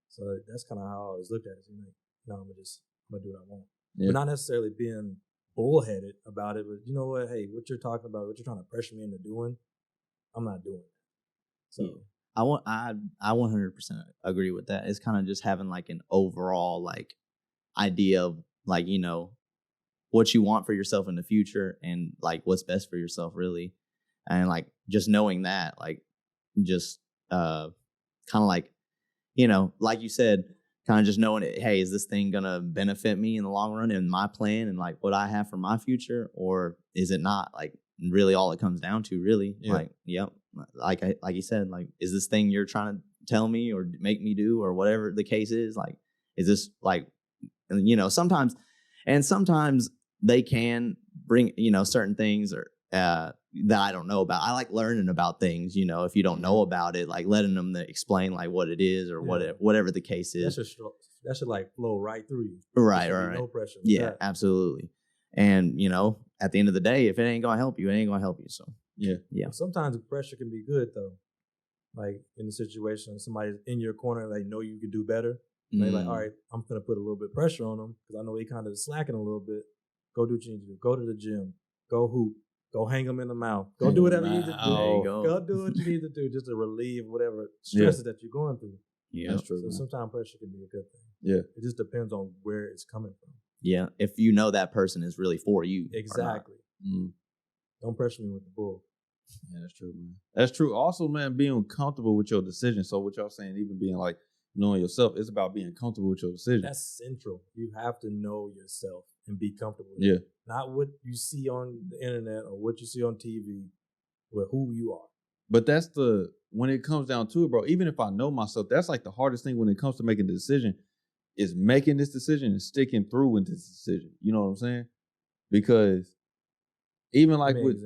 So that's kind of how I always looked at it. I'm like, no, I'm gonna do what I want, but not necessarily being bullheaded about it. But you know what? Hey, what you're talking about, what you're trying to pressure me into doing, I'm not doing it. So I 100% agree with that. It's kind of just having like an overall like idea of like, what you want for yourself in the future and like what's best for yourself really. And like just knowing that, like just kind of like, like you said, kind of just knowing it, hey, is this thing gonna benefit me in the long run in my plan and like what I have for my future, or is it not? Like really all it comes down to really. Like, yep. Like you said, like, is this thing you're trying to tell me or make me do or whatever the case is, like, is this like, sometimes they can bring, certain things or that I don't know about. I like learning about things, if you don't know about it, like letting them explain like what it is or whatever the case is. That should like flow right through you. Right. No pressure. Yeah, absolutely. And, at the end of the day, if it ain't going to help you, it ain't going to help you. So, yeah. Sometimes pressure can be good though. Like in a situation, somebody's in your corner, they know you can do better. And they're like, all right, I'm going to put a little bit of pressure on them because I know they kind of slacking a little bit. Go do what you need to do. Go to the gym. Go hoop. Go hang them in the mouth. Go do whatever you need to do. There you go. Go do what you need to do just to relieve whatever stresses that you're going through. Yeah, that's true. So sometimes pressure can be a good thing. Yeah. It just depends on where it's coming from. Yeah. If you know that person is really for you. Exactly. Don't pressure me with the bull. Yeah, that's true, man. That's true. Also, man, being comfortable with your decision. So what y'all saying, even being like knowing yourself, it's about being comfortable with your decision. That's central. You have to know yourself and be comfortable with Yeah. it. Not what you see on the internet or what you see on TV, but who you are. But that's when it comes down to it, bro, even if I know myself, that's like the hardest thing when it comes to making the decision is making this decision and sticking through with this decision. You know what I'm saying? Because even like with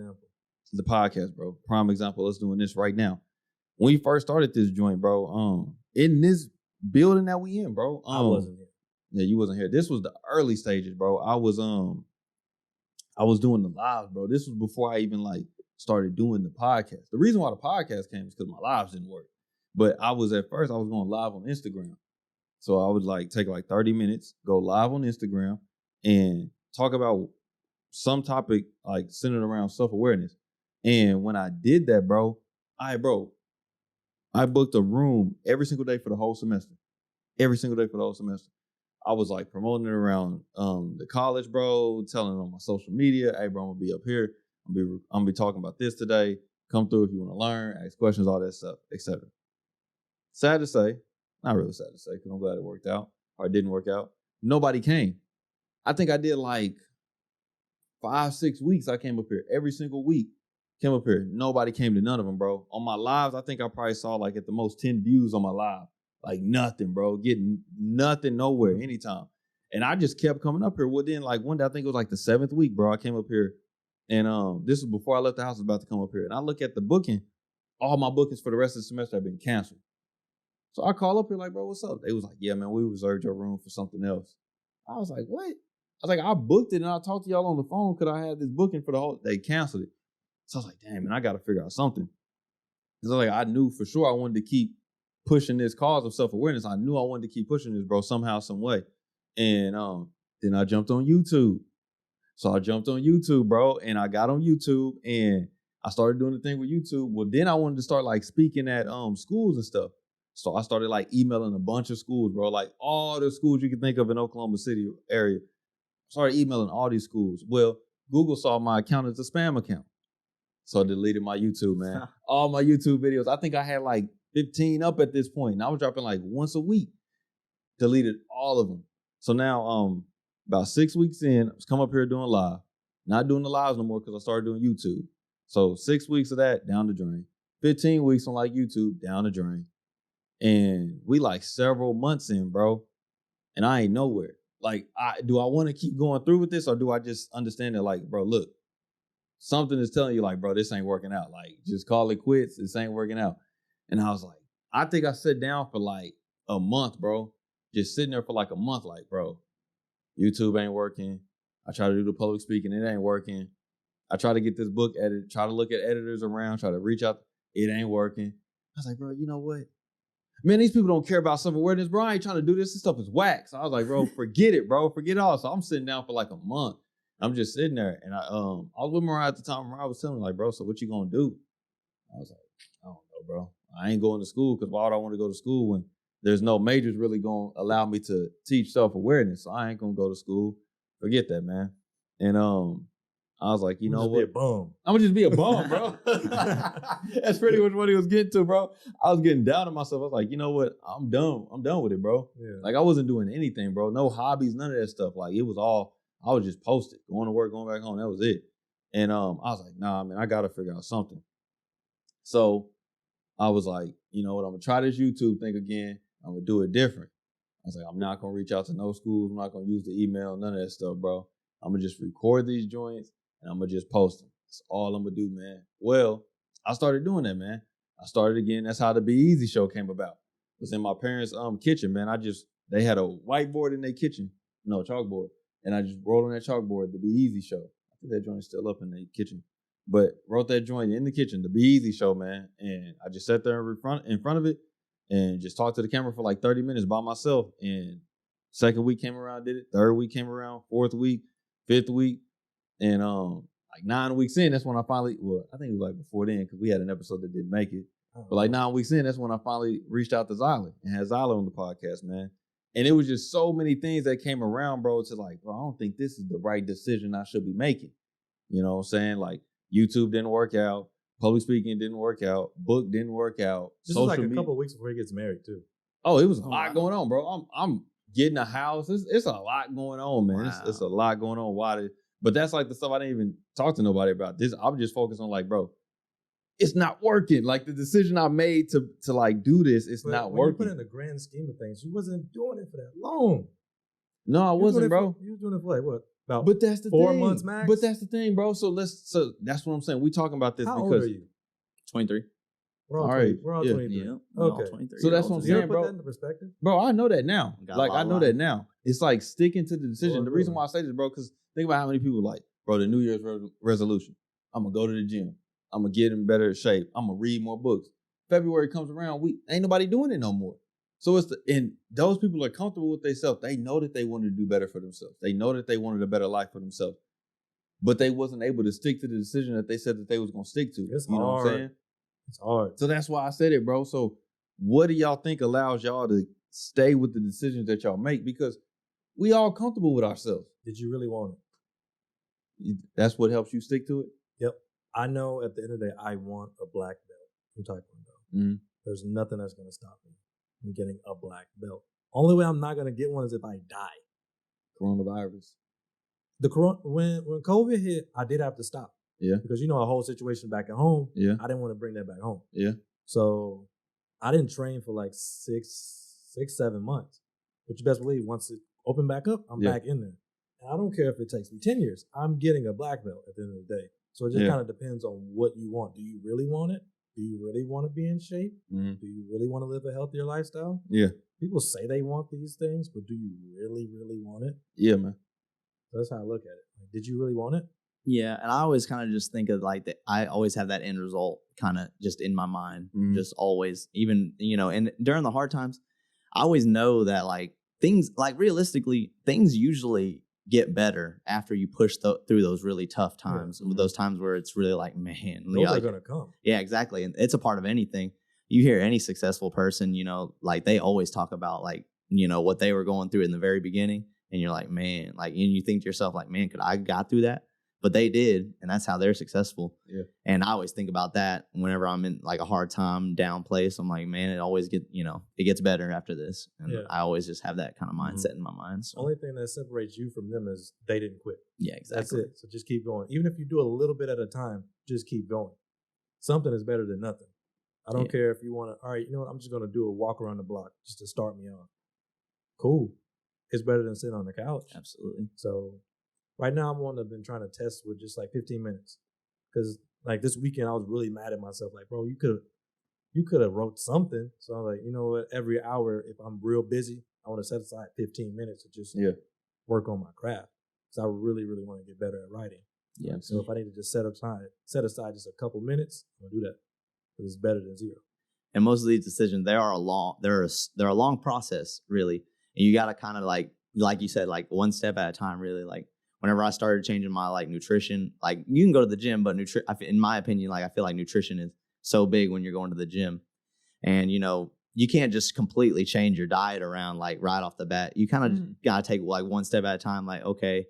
the podcast, bro, prime example, us doing this right now. When we first started this joint, bro, in this building that we in, bro. I wasn't here. Yeah, you wasn't here. This was the early stages, bro. I was doing the lives, bro. This was before I even like started doing the podcast. The reason why the podcast came is because my lives didn't work. But I was going live on Instagram. So I would like take like 30 minutes, go live on Instagram and talk about some topic like centered around self-awareness. And when I did that, bro, I booked a room every single day for the whole semester. Every single day for the whole semester. I was like promoting it around the college, bro, telling on my social media, hey, bro, I'm gonna be up here. I'm gonna be talking about this today. Come through if you want to learn, ask questions, all that stuff, etc. Sad to say, not really sad to say, because I'm glad it worked out, or it didn't work out. Nobody came. I think I did like 5-6 weeks. I came up here every single week. Came up here. Nobody came to none of them, bro. On my lives, I think I probably saw like at the most 10 views on my live. Like nothing, bro. Getting nothing nowhere anytime. And I just kept coming up here. Well, then like one day, I think it was like the 7th week, bro. I came up here and this was before I left the house. I was about to come up here. And I look at the booking. All my bookings for the rest of the semester have been canceled. So I call up here like, bro, what's up? They was like, yeah, man, we reserved your room for something else. I was like, what? I was like, I booked it and I talked to y'all on the phone because I had this booking for the whole, they canceled it. So I was like, damn, man, I got to figure out something. So like, I knew for sure I wanted to keep pushing this cause of self-awareness. I knew I wanted to keep pushing this, bro, somehow, some way. And then I jumped on YouTube. So I jumped on YouTube, bro, and I got on YouTube and I started doing the thing with YouTube. Well, then I wanted to start like speaking at schools and stuff. So I started like emailing a bunch of schools, bro, like all the schools you can think of in Oklahoma City area. I started emailing all these schools. Well, Google saw my account as a spam account. So I deleted my YouTube, man. All my YouTube videos. I think I had like 15 up at this point. And I was dropping like once a week. Deleted all of them. So now about 6 weeks in, I was come up here doing live. Not doing the lives no more because I started doing YouTube. So 6 weeks of that, down the drain. 15 weeks on like YouTube, down the drain. And we like several months in, bro. And I ain't nowhere. Like, do I want to keep going through with this or do I just understand that like, bro, look, something is telling you like, bro, this ain't working out. Like, just call it quits. This ain't working out. And I was like, I think I sat down for like a month, bro. Just sitting there for like a month, like, bro, YouTube ain't working. I try to do the public speaking. It ain't working. I try to get this book edited, try to look at editors around, try to reach out. It ain't working. I was like, bro, you know what? Man, these people don't care about self-awareness, bro. I ain't trying to do this. This stuff is whack. So I was like, bro, forget it, bro. Forget it all. So I'm sitting down for like a month. I'm just sitting there. And I was with Mariah at the time. Mariah was telling me, like, bro, so what you gonna do? I was like, I don't know, bro. I ain't going to school because why would I want to go to school when there's no majors really going to allow me to teach self-awareness? So I ain't going to go to school. Forget that, man. And I was like, you know what? I'm going to just be a bum, bro. That's pretty much what he was getting to, bro. I was getting down on myself. I was like, you know what? I'm done. I'm done with it, bro. Yeah. Like, I wasn't doing anything, bro. No hobbies, none of that stuff. Like, it was all, I was just posted, going to work, going back home. That was it. And I was like, nah, man, I got to figure out something. So I was like, you know what? I'm going to try this YouTube thing again. I'm going to do it different. I was like, I'm not going to reach out to no schools. I'm not going to use the email, none of that stuff, bro. I'm going to just record these joints and I'm going to just post them. That's all I'm going to do, man. Well, I started doing that, man. I started again. That's how the Be Eazy Show came about. It was in my parents' kitchen, man. They had a whiteboard in their kitchen, no, chalkboard. And I just wrote on that chalkboard, the Be Eazy Show. I think that joint's still up in their kitchen. But wrote that joint in the kitchen, the Be Eazy Show, man. And I just sat there in front of it and just talked to the camera for like 30 minutes by myself. And second week came around, did it. Third week came around, fourth week, fifth week. And like 9 weeks in, that's when I finally, well, I think it was like before then because we had an episode that didn't make it. But like 9 weeks in, that's when I finally reached out to Zyler and had Zyler on the podcast, man. And it was just so many things that came around, bro, to like, bro, I don't think this is the right decision I should be making. You know what I'm saying? Like, YouTube didn't work out. Public speaking didn't work out. Book didn't work out. This is like a couple of weeks before he gets married too. Oh, it was a lot going on, bro. I'm getting a house. It's a lot going on, man. Wow. It's a lot going on. But that's like the stuff I didn't even talk to nobody about. This I'm just focused on like, bro, it's not working. Like the decision I made to like do this, it's not when working. You put in the grand scheme of things, you wasn't doing it for that long. No, I wasn't, bro. You were doing it for like what? About but that's the 4 thing. months max. But that's the thing, bro. So that's what I'm saying. We talking about this How because old are you? 23. We're all, all right. We're all Yeah. 23. Yeah. Okay. 23. So that's what I'm You saying, ever put bro. that into perspective? Bro, I know that now. Got a Like lot I of know life. that now. It's like sticking to the decision. Lord, The reason Lord. why I say this, bro, because think about how many people like, bro, the New Year's resolution. I'm gonna go to the gym. I'm gonna get in better shape. I'm gonna read more books. February comes around, ain't nobody doing it no more. So and those people are comfortable with themselves. They know that they wanted to do better for themselves. They know that they wanted a better life for themselves. But they wasn't able to stick to the decision that they said that they was gonna stick to. It's you know hard. what I'm saying? It's hard. So that's why I said it, bro. So what do y'all think allows y'all to stay with the decisions that y'all make? Because we all comfortable with ourselves. Did you really want it? That's what helps you stick to it? Yep. I know at the end of the day, I want a black belt in Taekwondo. Mm-hmm. There's nothing that's going to stop me from getting a black belt. Only way I'm not going to get one is if I die. Coronavirus. When COVID hit, I did have to stop. Yeah. Because you know our whole situation back at home. Yeah. I didn't want to bring that back home. Yeah. So I didn't train for like 7 months. But you best believe once it opened back up, I'm back in there. And I don't care if it takes me 10 years. I'm getting a black belt at the end of the day. So it just kind of depends on what you want. Do you really want it? Do you really want to be in shape? Mm-hmm. Do you really want to live a healthier lifestyle? Yeah. People say they want these things, but do you really, really want it? Yeah, man. So that's how I look at it. Like, did you really want it? Yeah, and I always kind of just think of like that. I always have that end result kind of just in my mind, just always. Even and during the hard times, I always know that like things, like realistically, things usually get better after you push through those really tough times. Those times where it's really like, man, those are gonna come. Yeah, exactly, and it's a part of anything. You hear any successful person, like they always talk about like what they were going through in the very beginning, and you're like, man, like, and you think to yourself like, man, could I got through that? But they did, and that's how they're successful. Yeah. And I always think about that whenever I'm in like a hard time, down place. I'm like, man, it always it gets better after this. And I always just have that kind of mindset in my mind. So. Only thing that separates you from them is they didn't quit. Yeah, exactly. That's it. So just keep going. Even if you do a little bit at a time, just keep going. Something is better than nothing. I don't care if you want to, all right, you know what, I'm just going to do a walk around the block just to start me off. Cool. It's better than sitting on the couch. Absolutely. So right now I'm one that's been trying to test with just like 15 minutes. Because like this weekend I was really mad at myself. Like, bro, you could have wrote something. So I'm like, you know what, every hour, if I'm real busy, I want to set aside 15 minutes to just work on my craft. Because I really, really want to get better at writing. Yeah. So if I need to just set aside just a couple minutes, I'm gonna do that. Because it's better than zero. And most of these decisions, they're a long process, really. And you got to kind of like you said, like one step at a time, really. Like whenever I started changing my like nutrition, like you can go to the gym, but in my opinion, like I feel like nutrition is so big when you're going to the gym. And, you can't just completely change your diet around like right off the bat. You kind of got to take like one step at a time. Like, okay,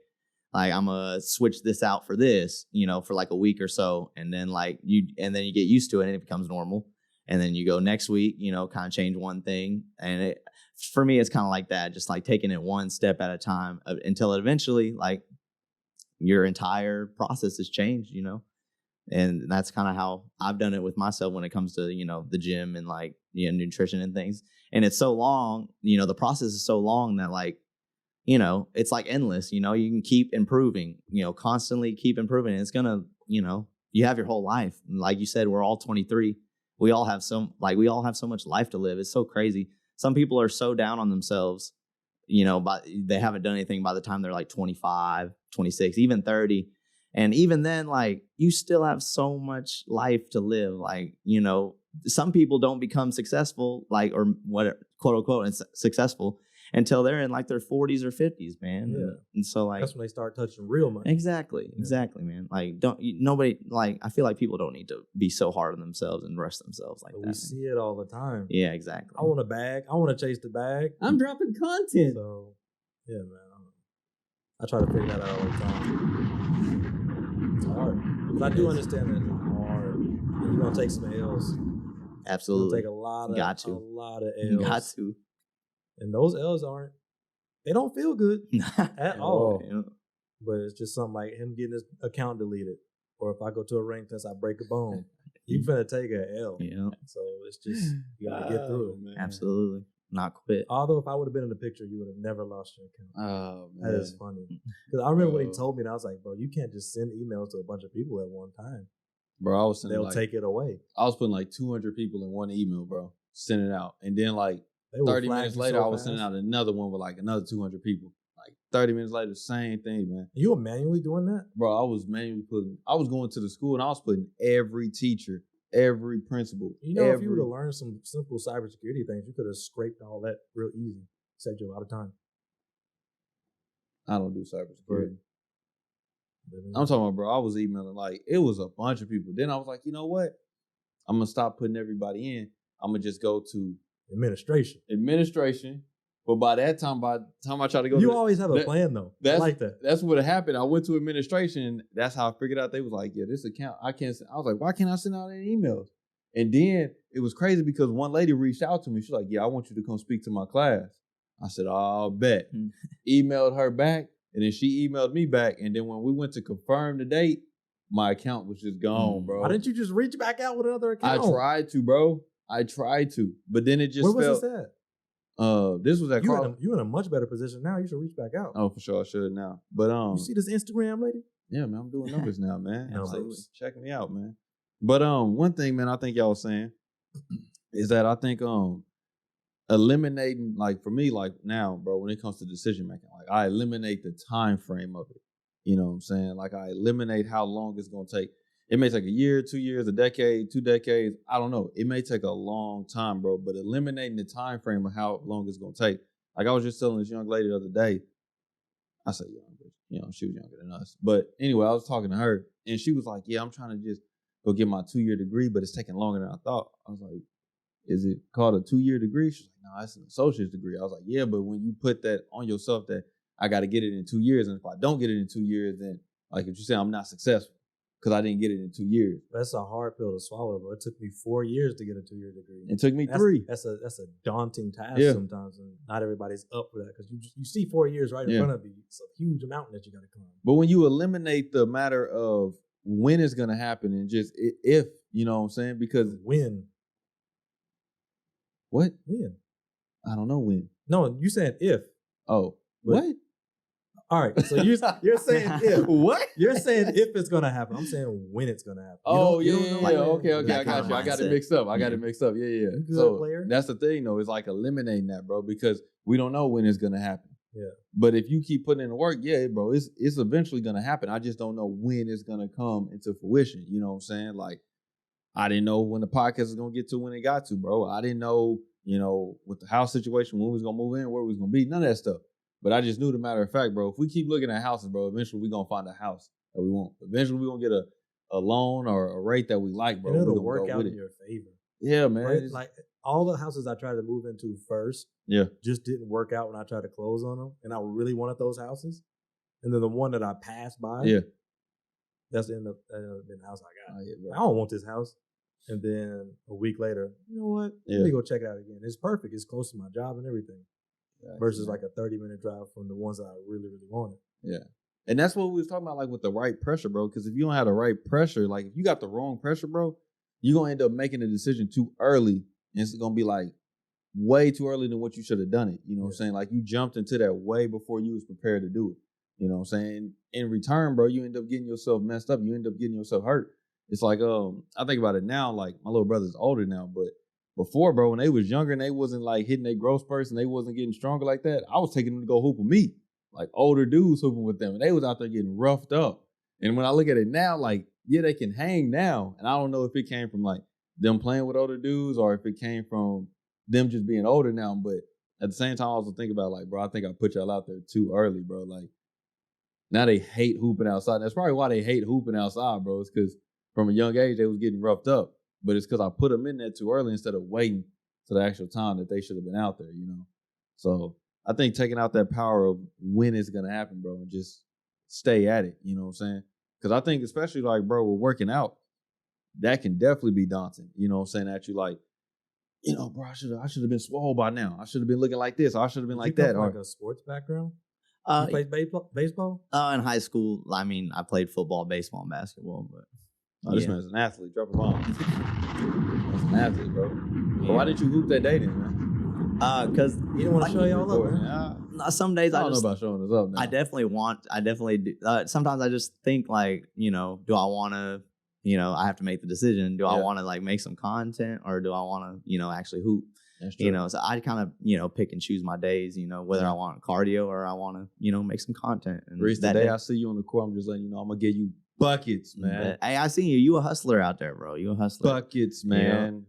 like I'm going to switch this out for this, for like a week or so. And then you get used to it and it becomes normal. And then you go next week, kind of change one thing. And for me, it's kind of like that, just like taking it one step at a time until it eventually like your entire process has changed, And that's kind of how I've done it with myself when it comes to, the gym and like, nutrition and things. And it's so long, the process is so long that like, it's like endless, you can keep improving, constantly keep improving. And it's going to, you have your whole life. And like you said, we're all 23. We all have so much life to live. It's so crazy. Some people are so down on themselves, but they haven't done anything by the time they're like 25, 26, even 30. And even then, like, you still have so much life to live. Like, some people don't become successful, like, or what, quote unquote, successful until they're in like their 40s or 50s, man. Yeah. And so like that's when they start touching real money. Exactly, man. Like nobody, like, I feel like people don't need to be so hard on themselves and rush themselves like that. We see it all the time. Yeah, exactly. I want a bag. I want to chase the bag. I'm dropping content. So yeah, man. I try to figure that out all the time. It's hard. But I do understand that it's hard. you're gonna take some L's. Absolutely. You're gonna take Got a to. lot of You L's. got to. And those L's they don't feel good at all. Yeah. But it's just something like him getting his account deleted. Or if I go to a ring test, I break a bone. You finna take an L. Yeah. So it's just, you gotta get through it. Man. Absolutely. Not quit. Although if I would have been in the picture, you would have never lost your account. Oh, man. That is funny. Because I remember when he told me, and I was like, bro, you can't just send emails to a bunch of people at one time. Bro, I was sending They'll take it away. I was putting like 200 people in one email, bro. Sending it out. And then like They will 30 flag minutes you later, so I was fast. sending out another one with like another 200 people. Like 30 minutes later, same thing, man. You were manually doing that? Bro, I was going to the school and I was putting every teacher, every principal. You know, if you would have learned some simple cybersecurity things, you could have scraped all that real easy. Saved you a lot of time. I don't do cybersecurity. I'm talking about, bro, I was emailing like, it was a bunch of people. Then I was like, you know what? I'm going to stop putting everybody in. I'm going to just go to administration. But by the time I try to go you always have a plan, though. I like that. That's what happened. I went to administration. That's how I figured out. They was like, yeah, this account, I can't send. I was like, why can't I send out any emails? And then it was crazy because one lady reached out to me. She's like, yeah, I want you to come speak to my class. I said, I'll bet. Emailed her back. And then she emailed me back. And then when we went to confirm the date, my account was just gone, bro. Why didn't you just reach back out with another account? I tried to, bro. But then it just Where was this at? This was at Carl. You in a much better position now. You should reach back out. Oh, for sure, I should now. But you see this Instagram lady? Yeah, man, I'm doing numbers now, man. Absolutely. Check me out, man. But one thing, man, I think y'all was saying is that I think eliminating, like for me, like now, bro, when it comes to decision making, like I eliminate the time frame of it. You know what I'm saying? Like I eliminate how long it's gonna take. It may take a year, 2 years, a decade, 2 decades. I don't know. It may take a long time, bro. But eliminating the time frame of how long it's gonna take. Like I was just telling this young lady the other day. I say young, but you know, she was younger than us. But anyway, I was talking to her, and she was like, "Yeah, I'm trying to just go get my 2-year degree, but it's taking longer than I thought." I was like, "Is it called a 2-year degree?" She's like, "No, it's an associate's degree." I was like, "Yeah, but when you put that on yourself that I got to get it in 2 years, and if I don't get it in 2 years, then like if you say I'm not successful because I didn't get it in 2 years." That's a hard pill to swallow, bro. It took me 4 years to get a 2-year degree. It took me 3. That's a daunting task sometimes, and not everybody's up for that because you see 4 years right in front of you. It's a huge mountain that you got to climb. But when you eliminate the matter of when it's gonna happen and just if, you know what I'm saying, because when. What? When? I don't know when. No, you said if. Oh, what? All right, so you're saying if. What? You're saying if it's going to happen. I'm saying when it's going to happen. Okay, I got you. I got it mixed up. Yeah. So player. That's the thing, though. It's like eliminating that, bro, because we don't know when it's going to happen. Yeah. But if you keep putting in the work, yeah, bro, it's eventually going to happen. I just don't know when it's going to come into fruition. You know what I'm saying? Like, I didn't know when the podcast was going to get to when it got to, bro. I didn't know, you know, with the house situation, when we was going to move in, where we was going to be, none of that stuff. But I just knew the matter of fact, bro, if we keep looking at houses, bro, eventually we're going to find a house that we want. Eventually we're going to get a loan or a rate that we like, bro. And it'll work out in your favor. Yeah, man. Right? Like all the houses I tried to move into first just didn't work out when I tried to close on them. And I really wanted those houses. And then the one that I passed by, that's the end of the house I got. I don't want this house. And then a week later, you know what? Let me go check it out again. It's perfect. It's close to my job and everything. Versus like a 30-minute drive from the ones that I really, really wanted. Yeah. And that's what we was talking about, like with the right pressure, bro. Because if you don't have the right pressure, like if you got the wrong pressure, bro, you're going to end up making a decision too early. And it's going to be like way too early than what you should have done it. You know what I'm saying? Like you jumped into that way before you was prepared to do it. You know what I'm saying? In return, bro, you end up getting yourself messed up. You end up getting yourself hurt. It's like, I think about it now, like my little brother's older now, but before, bro, when they was younger and they wasn't like hitting their growth spurts and they wasn't getting stronger like that, I was taking them to go hoop with me. Like older dudes hooping with them. And they was out there getting roughed up. And when I look at it now, like, yeah, they can hang now. And I don't know if it came from like them playing with older dudes or if it came from them just being older now. But at the same time, I also think about like, bro, I think I put y'all out there too early, bro. Like now they hate hooping outside. That's probably why they hate hooping outside, bro. It's because from a young age, they was getting roughed up. But it's because I put them in there too early instead of waiting to the actual time that they should have been out there, you know? So I think taking out that power of when it's going to happen, bro, and just stay at it, you know what I'm saying? Because I think especially like, bro, we're working out. that can definitely be daunting. You know what I'm saying? That you like, bro, I should have been swole by now. I should have been looking like this. Or I should have been like that. Or like a sports background? You played baseball? In high school, I mean, I played football, baseball, and basketball. But this man's an athlete. Drop a bomb. That's an athlete, bro. Yeah. But why did you hoop that day then, man? Because you didn't want to show y'all up, man. Some days I don't know about showing us up now. I definitely do. Sometimes I just think like, do I want to, I have to make the decision. Do I want to like make some content or do I want to, actually hoop? So I kind of, pick and choose my days, whether I want cardio or I want to, make some content. And Reece, the day I see you on the court, I'm just letting you know I'm going to give you buckets, man. Hey, I see you. You a hustler out there, bro. You a hustler. Buckets, man.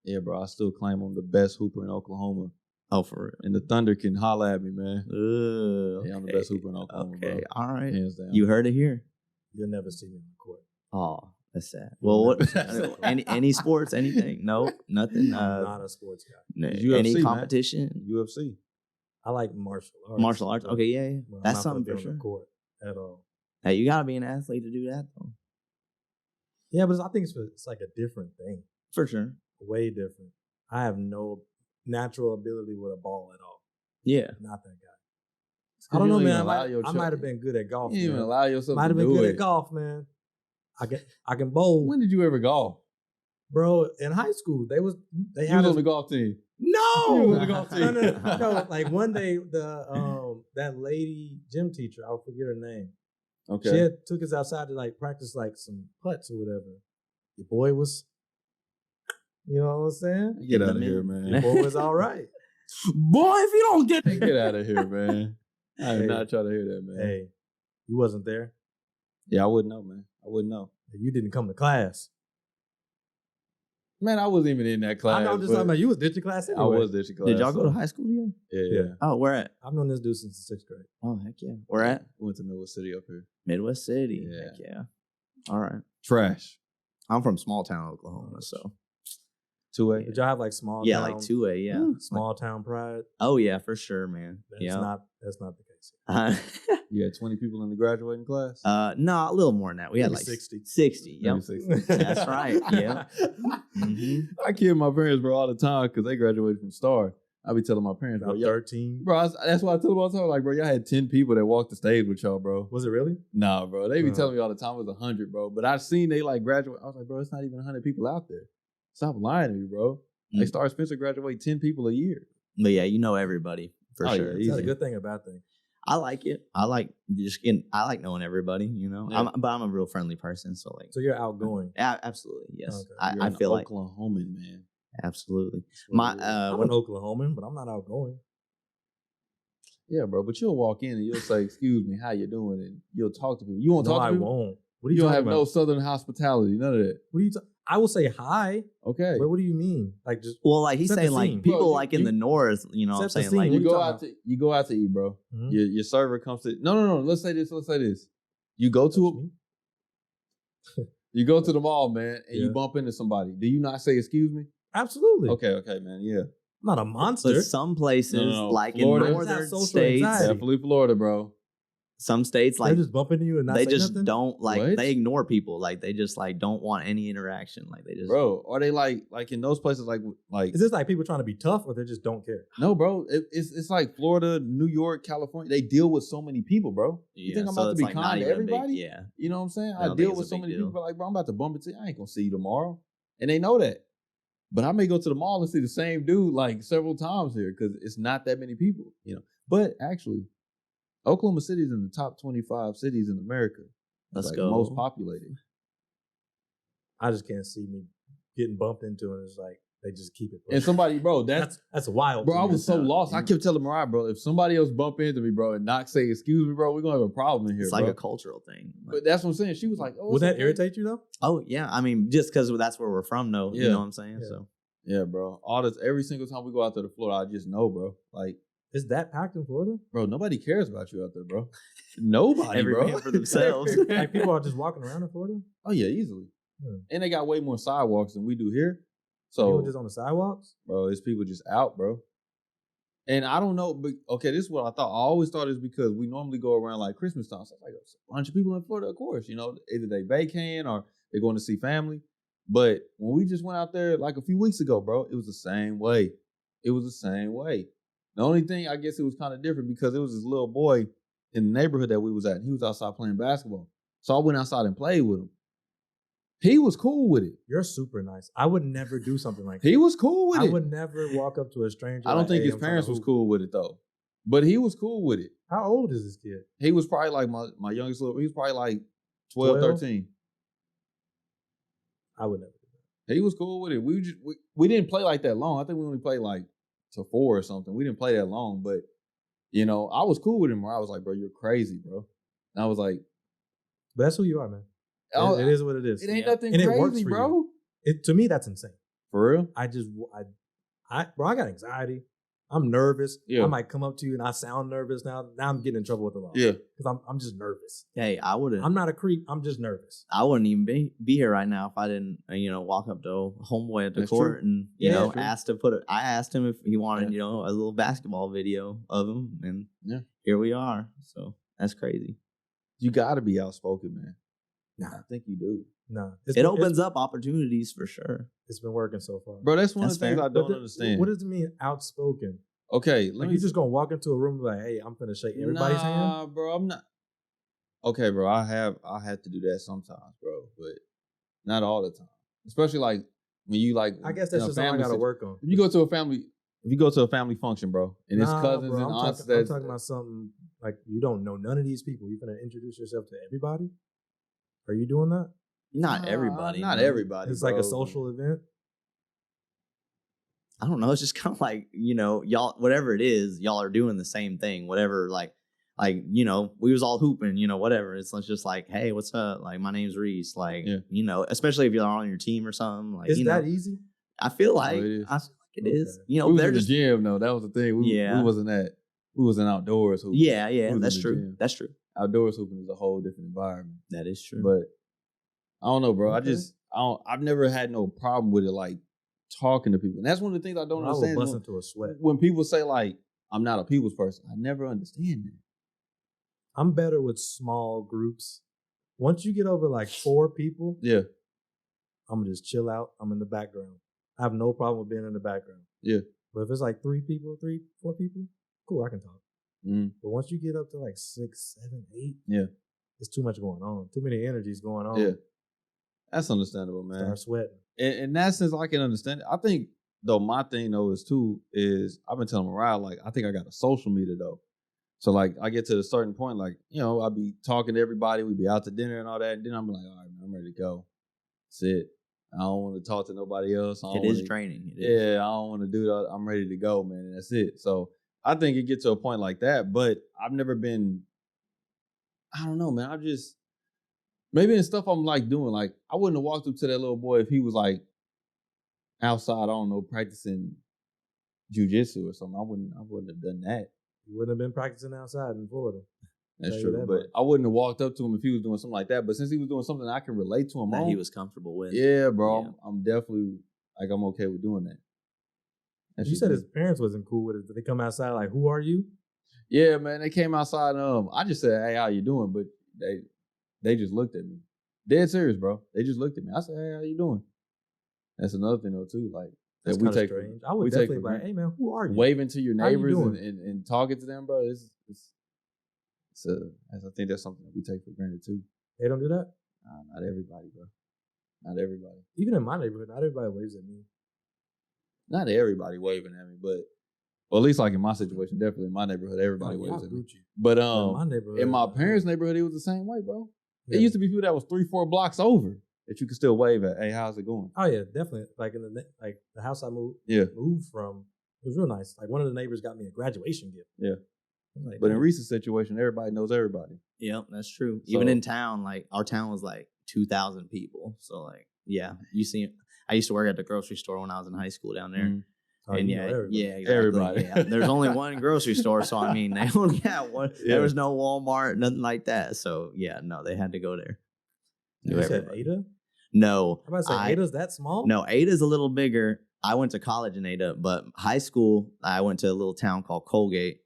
Yeah, bro. I still claim I'm the best hooper in Oklahoma. Oh, for real. And the Thunder can holler at me, man. Okay. Yeah, I'm the best hooper in Oklahoma, bro. All right. Hands down. You heard it here. You'll never see me on the court. Oh, that's sad. Well, what? any sports? Anything? No, nothing. I'm not a sports guy. UFC, any competition? Man. UFC. I like martial arts. Martial arts. Okay, yeah. That's something for sure. On the court at all. Hey, you gotta be an athlete to do that, though. Yeah, but I think it's like a different thing. For sure. Way different. I have no natural ability with a ball at all. Yeah. Not that guy. I don't know, man. I might have been good at golf. You didn't even allow yourself might to have been do good it. at golf, man. I can bowl. When did you ever golf? Bro, in high school, they had us on the golf team. No! You was on the golf team. No. Like one day, that lady gym teacher, I'll forget her name. Okay. She took us outside to like practice like some putts or whatever. Your boy was, you know what I'm saying? Get out of here, man. Your boy was all right. Boy, if you don't get out of here, man. I am not trying to hear that, man. Hey, you wasn't there. Yeah, I wouldn't know, man. I wouldn't know. You didn't come to class. Man, I wasn't even in that class. I know, I'm just talking about you was ditching class anyway. I was ditching class. Did y'all go to high school together? Yeah. Oh, where at? I've known this dude since the 6th grade. Oh, heck yeah. Where at? Went to Midwest City up here. Midwest City. Yeah. Heck yeah. All right. Trash. I'm from small town Oklahoma, so 2A. Did y'all have like small yeah, town? like 2A, yeah. Small town pride? Oh yeah, for sure, man. That's not the case. You had 20 people in the graduating class? No, a little more than that. We had Maybe like 60. 60. Yep. 60. That's right. Yeah. Mm-hmm. I kid my parents, bro, all the time because they graduated from Star. I be telling my parents, bro, 13. Bro, that's why I tell them all the time. Like, bro, y'all had 10 people that walked the stage with y'all, bro. Was it really? Nah, bro. They be telling me all the time it was 100, bro. But I seen they like graduate. I was like, bro, it's not even 100 people out there. Stop lying to me, bro. Like Star Spencer graduate 10 people a year. But yeah, you know everybody for sure. Is that a good thing or a bad thing? I like it. I like knowing everybody, you know. Yeah. But I'm a real friendly person, so like. So you're outgoing. Absolutely, yes. Okay. I feel like Oklahoman, man. Absolutely. I'm an Oklahoman, but I'm not outgoing. Yeah, bro. But you'll walk in and you'll say, "Excuse me, how you doing?" And you'll talk to people. You won't talk to people. I won't. What are you don't have about? No Southern hospitality, none of that. What are you? I will say hi. Okay. But what do you mean? Like just like he's saying like people bro, like in the north, you know what I'm saying? Like you go out to eat, bro. Mm-hmm. Your server comes to No. Let's say this. You go to you go to the mall, man, and you bump into somebody. Do you not say excuse me? Absolutely. Okay, man. Yeah. I'm not a monster. But some places, like Florida, in northern states, definitely Florida, bro. Some states like they just bump into you and not they say just nothing? Don't like what? They ignore people. Like they just like don't want any interaction. Like they just bro. Are they like in those places like is this like people trying to be tough or they just don't care? No, bro. It's like Florida, New York, California. They deal with so many people, bro. You think I'm about to be like kind to everybody? Yeah. You know what I'm saying? I deal with so many people. Like, bro, I'm about to bump into you. I ain't gonna see you tomorrow, and they know that. But I may go to the mall and see the same dude like several times here because it's not that many people, you know. But actually, Oklahoma City is in the top 25 cities in America. Let's like go. Most populated. I just can't see me getting bumped into and it's like they just keep it. And somebody, bro, that's wild. Bro, I was so lost. I kept telling Mariah, bro, if somebody else bump into me, bro, and not say excuse me, bro, we're gonna have a problem in here. It's like a cultural thing. But that's what I'm saying. She was like, "Oh, would that irritate you though?" Oh yeah, I mean, just because that's where we're from, though. Yeah. You know what I'm saying? Yeah. So yeah, bro. Every single time we go out there to Florida, I just know, bro. Like. Is that packed in Florida? Bro, nobody cares about you out there, bro. Nobody, Every bro. man for themselves. Like people are just walking around in Florida? Oh, yeah, easily. And they got way more sidewalks than we do here. So people just on the sidewalks? Bro, it's people just out, bro. And I don't know, but okay, this is what I thought. I always thought it's because we normally go around like Christmas time. So it's like a bunch of people in Florida, of course. You know, either they vacating or they're going to see family. But when we just went out there like a few weeks ago, bro, it was the same way. It was the same way. The only thing, I guess it was kind of different because it was this little boy in the neighborhood that we was at. And he was outside playing basketball. So I went outside and played with him. He was cool with it. You're super nice. I would never do something like that. He was cool with it. I would never walk up to a stranger. I don't think his parents was cool with it though. But he was cool with it. How old is this kid? He was probably like my youngest little, he was probably like 12, 13. I would never do that. He was cool with it. We didn't play like that long. I think we only played like to 4 or something. We didn't play that long, but you know, I was cool with him where I was like, bro, you're crazy, bro. And I was like, but that's who you are, man. It is what it is. It ain't nothing and crazy, it works for bro. You. To me, that's insane. For real? I got anxiety. I'm nervous. Yeah. I might come up to you and I sound nervous now. Now I'm getting in trouble with the law. Yeah. Because I'm just nervous. Hey, I'm not a creep. I'm just nervous. I wouldn't even be here right now if I didn't, walk up to homeboy at the court and, asked to I asked him if he wanted, a little basketball video of him. And here we are. So that's crazy. You got to be outspoken, man. Nah. I think you do. Nah. It opens up opportunities for sure. It's been working so far. Bro, that's one of the things I don't understand. What does it mean, outspoken? Okay. You just going to walk into a room and be like, hey, I'm going to shake everybody's hand? Nah, bro, I'm not. Okay, bro, I have to do that sometimes, bro, but not all the time. Especially like when you like. I guess that's just something I got to work on. If you go to a family function, bro, and it's cousins bro, and aunts I'm talking about something like you don't know none of these people. You're going to introduce yourself to everybody? Are you doing that? Not everybody. Not everybody. It's bro. like a social event. I don't know. It's just kind of like, y'all, whatever it is, y'all are doing the same thing. Whatever, like, we was all hooping, whatever. It's just like, hey, what's up? Like, my name's Reece. Like, especially if you're on your team or something. Like, is that easy? I feel like it is. We was in the gym though. That was the thing. We wasn't outdoors hooping. Yeah, that's true. That's true. Outdoors hooping is a whole different environment. That is true. But I don't know, bro. Okay. I've never had no problem with it, like talking to people. And that's one of the things I don't understand. I would bust into a sweat. When people say like, I'm not a people's person, I never understand that. I'm better with small groups. Once you get over like 4 people, I'm gonna just chill out. I'm in the background. I have no problem with being in the background. Yeah. But if it's like 4 people, cool, I can talk. Mm. But once you get up to like 6, 7, 8, it's too much going on. Too many energies going on. Yeah. That's understandable, man. Start sweating. In that sense, I can understand it. I think, though, my thing, though, is I've been telling Mariah, like, I think I got a social meter, though. So, like, I get to a certain point, like, I'll be talking to everybody. We be out to dinner and all that. And then I'm like, all right, man, I'm ready to go. That's it. I don't want to talk to nobody else. It is training. Yeah, I don't want to do that. I'm ready to go, man. And that's it. So, I think it gets to a point like that. But I've never been, I don't know, man. I just, maybe in stuff I'm like doing, like I wouldn't have walked up to that little boy if he was like outside, I don't know, practicing jujitsu or something. I wouldn't have done that. You wouldn't have been practicing outside in Florida. That's true. But I wouldn't have walked up to him if he was doing something like that. But since he was doing something I can relate to him that on, he was comfortable with. Yeah, bro. Yeah. I'm definitely like I'm okay with doing that. You said his parents wasn't cool with it. Did they come outside like, who are you? Yeah, man. They came outside. I just said, hey, how you doing? But they just looked at me. Dead serious, bro. They just looked at me. I said, hey, how you doing? That's another thing though too. Like that's we take strange. I would definitely be like, hey man, who are you? Waving to your neighbors and talking to them, bro. I think that's something that we take for granted too. They don't do that? Not everybody, bro. Not everybody. Even in my neighborhood, not everybody waves at me. Not everybody waving at me, but well, at least like in my situation, definitely in my neighborhood, everybody waves at me. But in my parents' neighborhood, it was the same way, bro. Yeah. It used to be people that was 3-4 blocks over that you could still wave at. Hey, how's it going? Oh yeah, definitely. Like in the house I moved from, it was real nice. Like one of the neighbors got me a graduation gift. Yeah. Like, but in Reece's situation, everybody knows everybody. Yep, that's true. So, even in town, like our town was like 2,000 people. So like, yeah, you see, I used to work at the grocery store when I was in high school down there. Mm-hmm. And exactly. Everybody. Yeah. There's only one grocery store, so I mean, they only had one. Yeah. There was no Walmart, nothing like that. So yeah, no, they had to go there. You said Ada? No. I'm about to say Ada's that small? No, Ada's a little bigger. I went to college in Ada, but high school, I went to a little town called Colgate.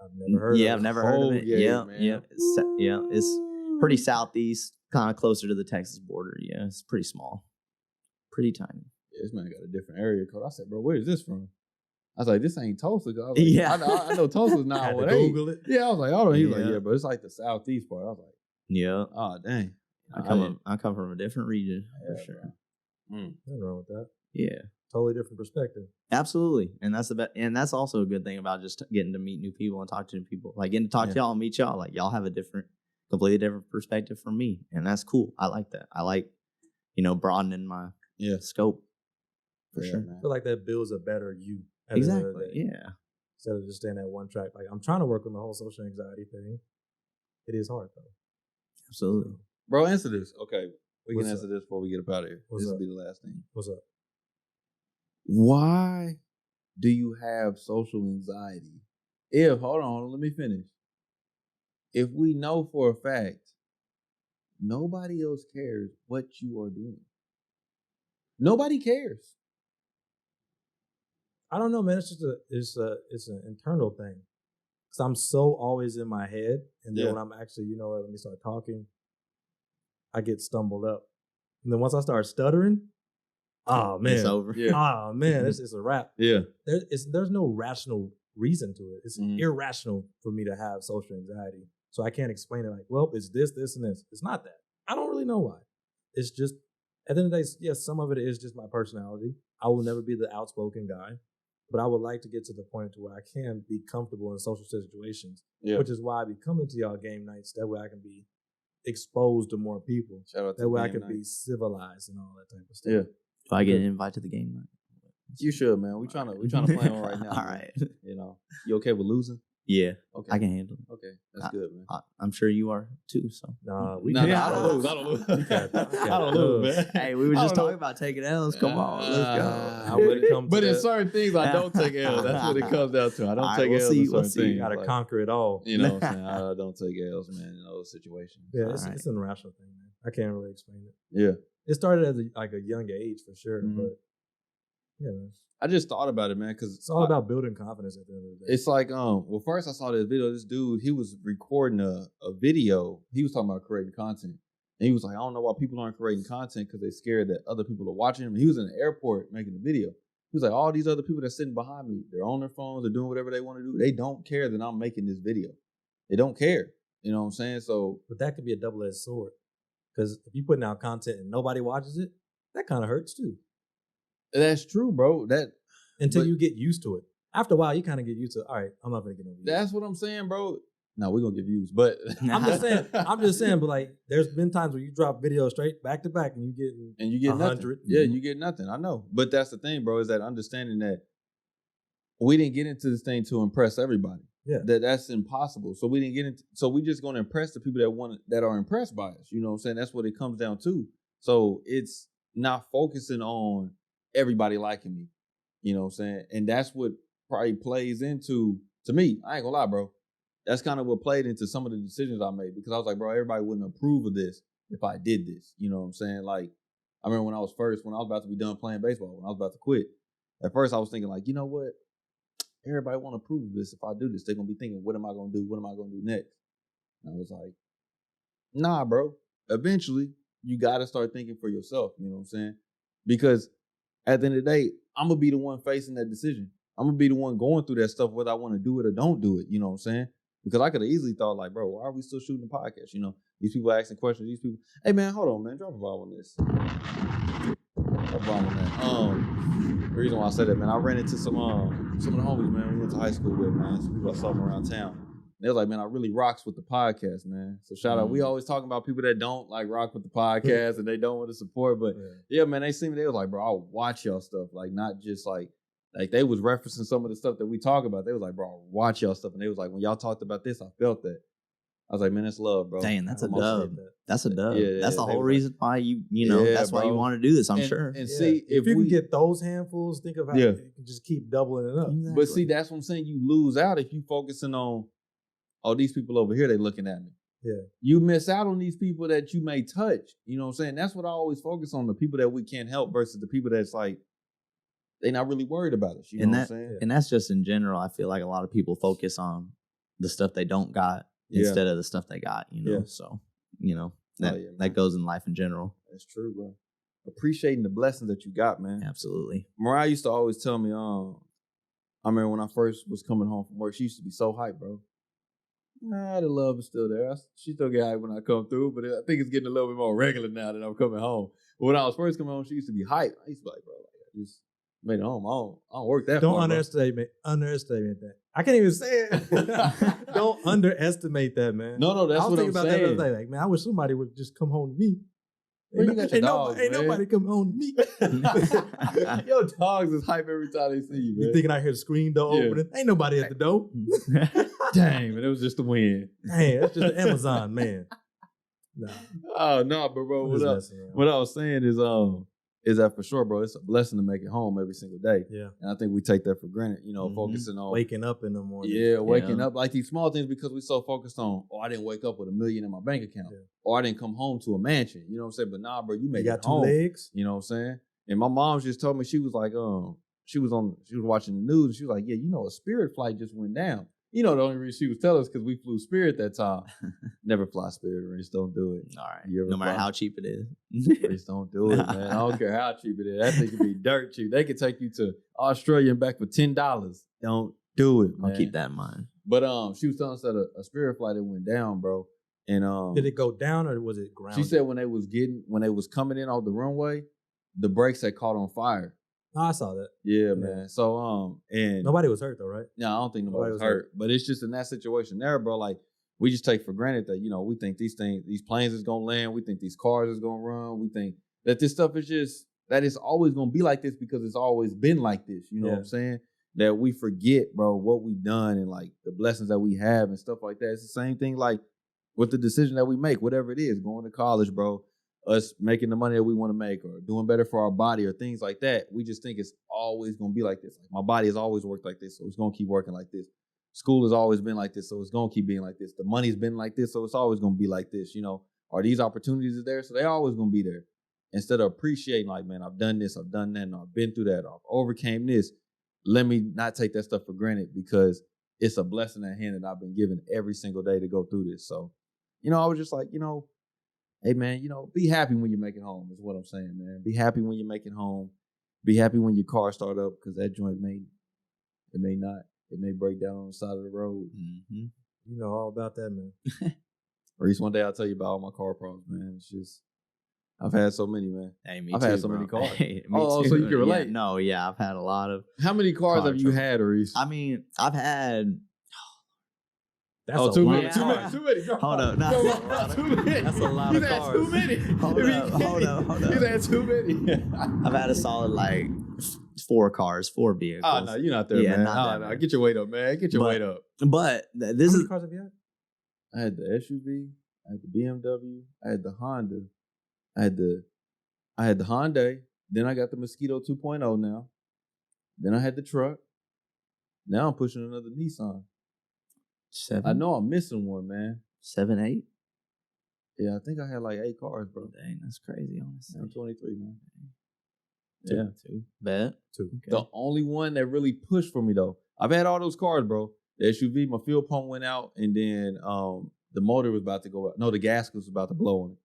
I've never heard of it. I've never heard of it. Yeah. It's pretty southeast kind of closer to the Texas border. Yeah, it's pretty small, pretty tiny. Yeah, this man got a different area code. I said, bro, where is this from? I was like, this ain't Tulsa. I was like, Yeah. I know Tulsa's not Had what to they. Google it. Yeah, I was like, hold on. He's like, Yeah. yeah, but it's like the southeast part. I was like, Yeah, oh, dang. I come from a different region for Yeah, sure. Mm. Nothing wrong with that. Yeah, Totally different perspective. absolutely, and that's and that's also a good thing about just getting to meet new people and talk to new people. Like getting to talk to y'all and meet y'all. Like y'all have a completely different perspective from me, and that's cool. I like that. I like, broadening my scope for sure. Man. I feel like that builds a better you. at the end of the Exactly. day, Yeah. Instead of just staying at one track. Like I'm trying to work on the whole social anxiety thing. It is hard though. Absolutely. Bro, answer this. Okay. We What's can answer up? this before we get up out of here. What's This will up? be the last thing. What's up? Why do you have social anxiety? Hold on, let me finish. If we know for a fact, nobody else cares what you are doing. Nobody cares. I don't know, man. It's just it's an internal thing. Cause I'm so always in my head, and then when I'm actually, let me start talking, I get stumbled up, and then once I start stuttering, oh man, It's over. Yeah. oh man, it's a wrap. Yeah. There's no rational reason to it. It's Mhm. irrational for me to have social anxiety, so I can't explain it. Like, well, it's this, and this. It's not that. I don't really know why. It's just at the end of the day, yes, some of it is just my personality. I will never be the outspoken guy. But I would like to get to the point to where I can be comfortable in social situations, which is why I be coming to y'all game nights. That way I can be exposed to more people. Shout out to That way I game can night. be civilized and all that type of stuff. Yeah. If I get an invite to the game night. You should, man. We trying to plan one right now. All man. right. You okay with losing? Yeah, Okay. I can handle it. Okay. That's good, man. I'm sure you are too. So Nah, I don't lose. I don't lose. I don't lose, man. hey, we were I just don't talking about taking L's. Come on, let's go. when it comes But to in that- certain things, I don't take L's. That's what it comes down to. I don't All right, take we'll L's see, in we'll certain see. things. You gotta like, conquer it all. you know what I'm saying? I don't take L's, man, in those situations. Yeah, All it's, right. it's an irrational thing, man. I can't really explain it. Yeah. It started at a young age for sure, Mhm. but yeah, man. I just thought about it, man, because It's all about building confidence at the end of the day. it's like, well, first I saw this video. This dude, he was recording a video. He was talking about creating content. And he was like, I don't know why people aren't creating content because they're scared that other people are watching him. He was in the airport making a video. He was like, all these other people that's sitting behind me, they're on their phones, they're doing whatever they want to do. They don't care that I'm making this video. They don't care. You know what I'm saying? So, But that could be a double-edged sword. Because if you're putting out content and nobody watches it, that kind of hurts too. that's true, bro. Until But- you get used to it. After a while, you kind of get used to, all right, I'm not going to get no views. That's what I'm saying, bro. No, we're going to give views, but I'm just saying, but like, there's been times where you drop videos straight back to back and you get 100. Yeah, you get nothing. I know. But that's the thing, bro, is that understanding that we didn't get into this thing to impress everybody. Yeah. That's impossible. So we didn't get into, so we just going to impress the people that are impressed by us. You know what I'm saying? That's what it comes down to. So it's not focusing on everybody liking me. You know what I'm saying? And that's what probably plays into, to me, I ain't gonna lie, bro. That's kind of what played into some of the decisions I made, because I was like, bro, everybody wouldn't approve of this if I did this. You know what I'm saying? Like, I remember when I was about to be done playing baseball, when I was about to quit, at first I was thinking like, you know what? Everybody won't approve of this if I do this. They're going to be thinking, what am I going to do? What am I going to do next? And I was like, nah, bro. Eventually, you got to start thinking for yourself. You know what I'm saying? Because at the end of the day, I'm going to be the one facing that decision. I'm going to be the one going through that stuff, whether I want to do it or don't do it. You know what I'm saying? Because I could have easily thought like, bro, why are we still shooting the podcast? You know, these people asking questions, these people, hey man, hold on, man, drop a bomb on this. Drop a bomb on that. The reason why I said that, man, I ran into some of the homies, man, we went to high school with, man, some people I saw them around town. They was like, man, I really rocks with the podcast, man. So shout out. We always talking about people that don't like rock with the podcast and they don't want to support, but yeah, man, they was like, bro, I'll watch y'all stuff. Like, not just like they was referencing some of the stuff that we talk about. They was like, bro, I'll watch y'all stuff. And they was like, when y'all talked about this, I felt that. I was like, man, that's love, bro. Dang, that's a I'm also dub. that. That's a dub. Yeah, that's the they whole was reason why you know, Yeah, that's why you bro. want to do this, I'm sure. And Yeah. see, if you can get those handfuls, think of how you can just keep doubling it up. But see, that's what I'm saying. You lose out if you focusing on, oh, these people over here, they looking at me. Yeah. You miss out on these people that you may touch. You know what I'm saying? That's what I always focus on, the people that we can't help versus the people that's like, they not really worried about us. You know what I'm saying? And that's just in general. I feel like a lot of people focus on the stuff they don't got instead of the stuff they got, you know? Yeah. So, you know, that goes in life in general. That's true, bro. Appreciating the blessings that you got, man. Absolutely. Mariah used to always tell me, I remember when I first was coming home from work, she used to be so hyped, bro. Nah, the love is still there. She still get hyped when I come through, but I think it's getting a little bit more regular now that I'm coming home. But when I was first coming home, she used to be hyped. I used to be like, bro, I just made it home. I don't work that Don't far, underestimate that. I can't even say it. Don't underestimate that, man. No, that's what I'm saying. I was thinking about that the other day. Like, man, I wish somebody would just come home to me. Well, you got your dogs, ain't nobody come home to me. Your dogs is hype every time they see you, man. You thinking I hear the screen door opening? Ain't nobody at the door. Damn, and it was just the wind. Damn, that's just the Amazon, man. Nah. Oh no, but bro, what I was saying is that for sure, bro, it's a blessing to make it home every single day. Yeah. And I think we take that for granted, focusing on waking up in the morning. Yeah, waking up, like these small things, because we're so focused on, I didn't wake up with $1 million in my bank account. Yeah. Or I didn't come home to a mansion. You know what I'm saying? But nah, bro, you made it home. You got 2 legs. You know what I'm saying? And my mom just told me, she was like, she was watching the news, and she was like, yeah, a Spirit flight just went down. The only reason she was telling us because we flew Spirit that time. Never fly Spirit, Reece. Don't do it. All right. No matter how cheap it is. Reece, don't do it, man. I don't care how cheap it is. That thing could be dirt cheap. They could take you to Australia and back for $10. Don't do it, man. I'll keep that in mind. But she was telling us that a Spirit flight that went down, bro. And did it go down or was it grounded? She said when they was coming in off the runway, the brakes had caught on fire. Oh, I saw that. Yeah, man. So and nobody was hurt though, right? No, I don't think nobody was hurt. But it's just in that situation there, bro. Like we just take for granted that we think these planes is gonna land. We think these cars is gonna run. We think that this stuff is just that it's always gonna be like this because it's always been like this. You know what I'm saying? That we forget, bro, what we've done and like the blessings that we have and stuff like that. It's the same thing like with the decision that we make, whatever it is, going to college, bro. Us making the money that we want to make or doing better for our body or things like that. We just think it's always going to be like this. Like my body has always worked like this, so it's going to keep working like this. School has always been like this, so it's going to keep being like this. The money's been like this, so it's always going to be like this. Are these opportunities there? So they're always going to be there. Instead of appreciating like, man, I've done this, I've done that, and I've been through that, I've overcame this. Let me not take that stuff for granted because it's a blessing at hand that I've been given every single day to go through this. So, I was just like, hey, man, be happy when you make it home is what I'm saying, man. Be happy when you make it home. Be happy when your car start up because that joint may not. It may break down on the side of the road. Mm-hmm. You know all about that, man. Reece, one day I'll tell you about all my car problems, man. It's just, I've had so many, man. Hey, I've had so many cars. Hey, too. So you can relate? Yeah, I've had a lot of. How many cars have you had, Reece? I mean, I've had. That's too many. Too many. Hold up. Too many. That's a lot of cars. Too many. Hold up. He's had too many. I've had a solid 4 cars, 4 vehicles. Oh, no, you're not there, man. No. Get your weight up, man. Get your weight up. But How many cars have you had? I had the SUV. I had the BMW. I had the Honda. I had the Hyundai. Then I got the Mosquito 2.0 now. Then I had the truck. Now I'm pushing another Nissan. 7. I know I'm missing one, man. 7, 8. Yeah, I think I had 8 cars, bro. Dang, that's crazy, honestly. I'm 23, man. 2. Bet. 2. Okay. The only one that really pushed for me, though, I've had all those cars, bro. The SUV, my fuel pump went out, and then the motor was about to go out. No, the gasket was about to blow on it.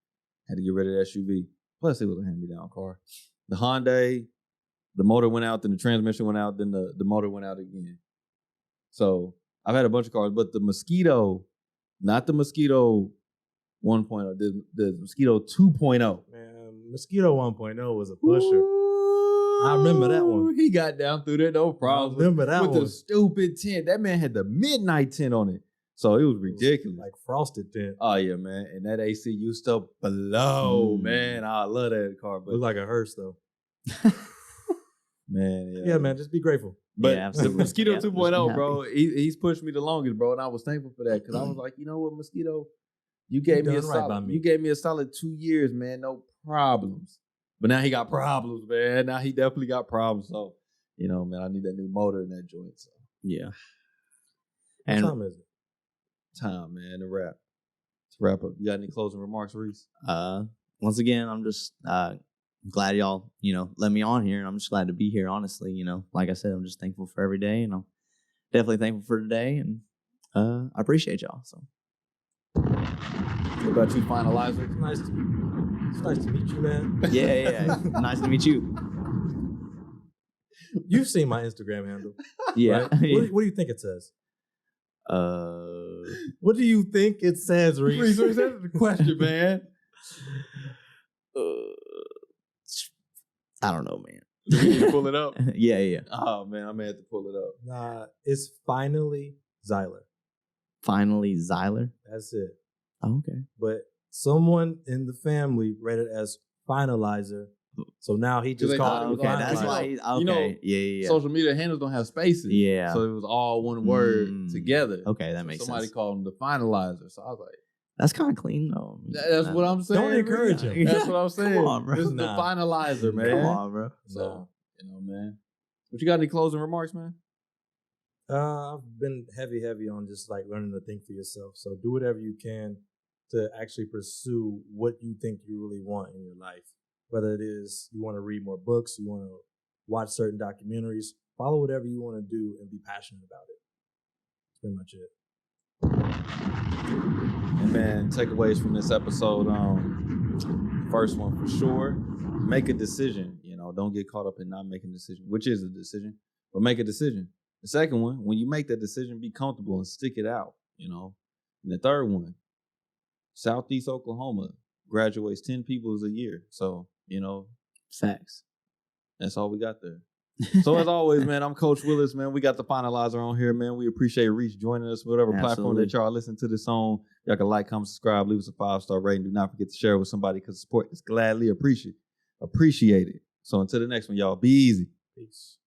Had to get rid of the SUV. Plus, it was a hand-me-down car. The Hyundai, the motor went out, then the transmission went out, then the motor went out again. So I've had a bunch of cars, but the Mosquito, not the Mosquito 1.0, the Mosquito 2.0. Man, Mosquito 1.0 was a pusher. Ooh, I remember that one. He got down through there, no problem. I remember that with one. With the stupid tint. That man had the midnight tint on it. So it was ridiculous. Like frosted tint. Oh, yeah, man. And that AC used to blow, man. I love that car. But looked like a hearse, though. Man, yeah. Yeah, man. Just be grateful. But yeah, the Mosquito 2.0, bro, happy. he's pushed me the longest, bro. And I was thankful for that because I was like, you know what, Mosquito? You gave me a solid 2 years, man. No problems. But now he got problems, man. Now he definitely got problems. So, man, I need that new motor in that joint. So yeah. What time is it? Time, man, to wrap. To wrap up. You got any closing remarks, Reece? Once again, I'm just glad y'all, let me on here, and I'm just glad to be here, honestly. Like I said, I'm just thankful for every day, and I'm definitely thankful for today, and I appreciate y'all. So What about you, finalizer? It's nice to meet you, man. Yeah. Nice to meet you. You've seen my Instagram handle. Yeah. Right? What do you think it says? What do you think it says, Reece? Reece, that's the question, man. I don't know, man. You need to pull it up. Yeah. Oh man, I may have to pull it up. Nah, it's finally Zyler. Finally, Zyler. That's it. Oh, okay. But someone in the family read it as finalizer. So now he just they called thought it it was Okay, fine. that's why. You Okay, know, yeah. Social media handles don't have spaces. Yeah. So it was all one word together. Okay, that makes Somebody sense. called him the finalizer. So I was like, That's kind of clean, though. that's what I'm saying. Don't encourage him. That's what I'm saying. Come on, bro. This is the Nah. finalizer, man. Come on, bro. So, man. But you got any closing remarks, man? I've been heavy on just like learning to think for yourself. So do whatever you can to actually pursue what you think you really want in your life. Whether it is you want to read more books, you want to watch certain documentaries, follow whatever you want to do and be passionate about it. That's pretty much it. And man, takeaways from this episode. First one for sure, make a decision. Don't get caught up in not making a decision, which is a decision, but make a decision. The second one, when you make that decision, be comfortable and stick it out. And the third one, Southeast Oklahoma graduates 10 people a year. So, Facts. that's all we got there. So as always, man, I'm Coach Williz, man. We got the finalizer on here, man. We appreciate Reece joining us, whatever platform that y'all listen to this on. Y'all can like, comment, subscribe, leave us a 5-star rating. Do not forget to share it with somebody because support is gladly appreciated. So until the next one, y'all, be easy. Peace.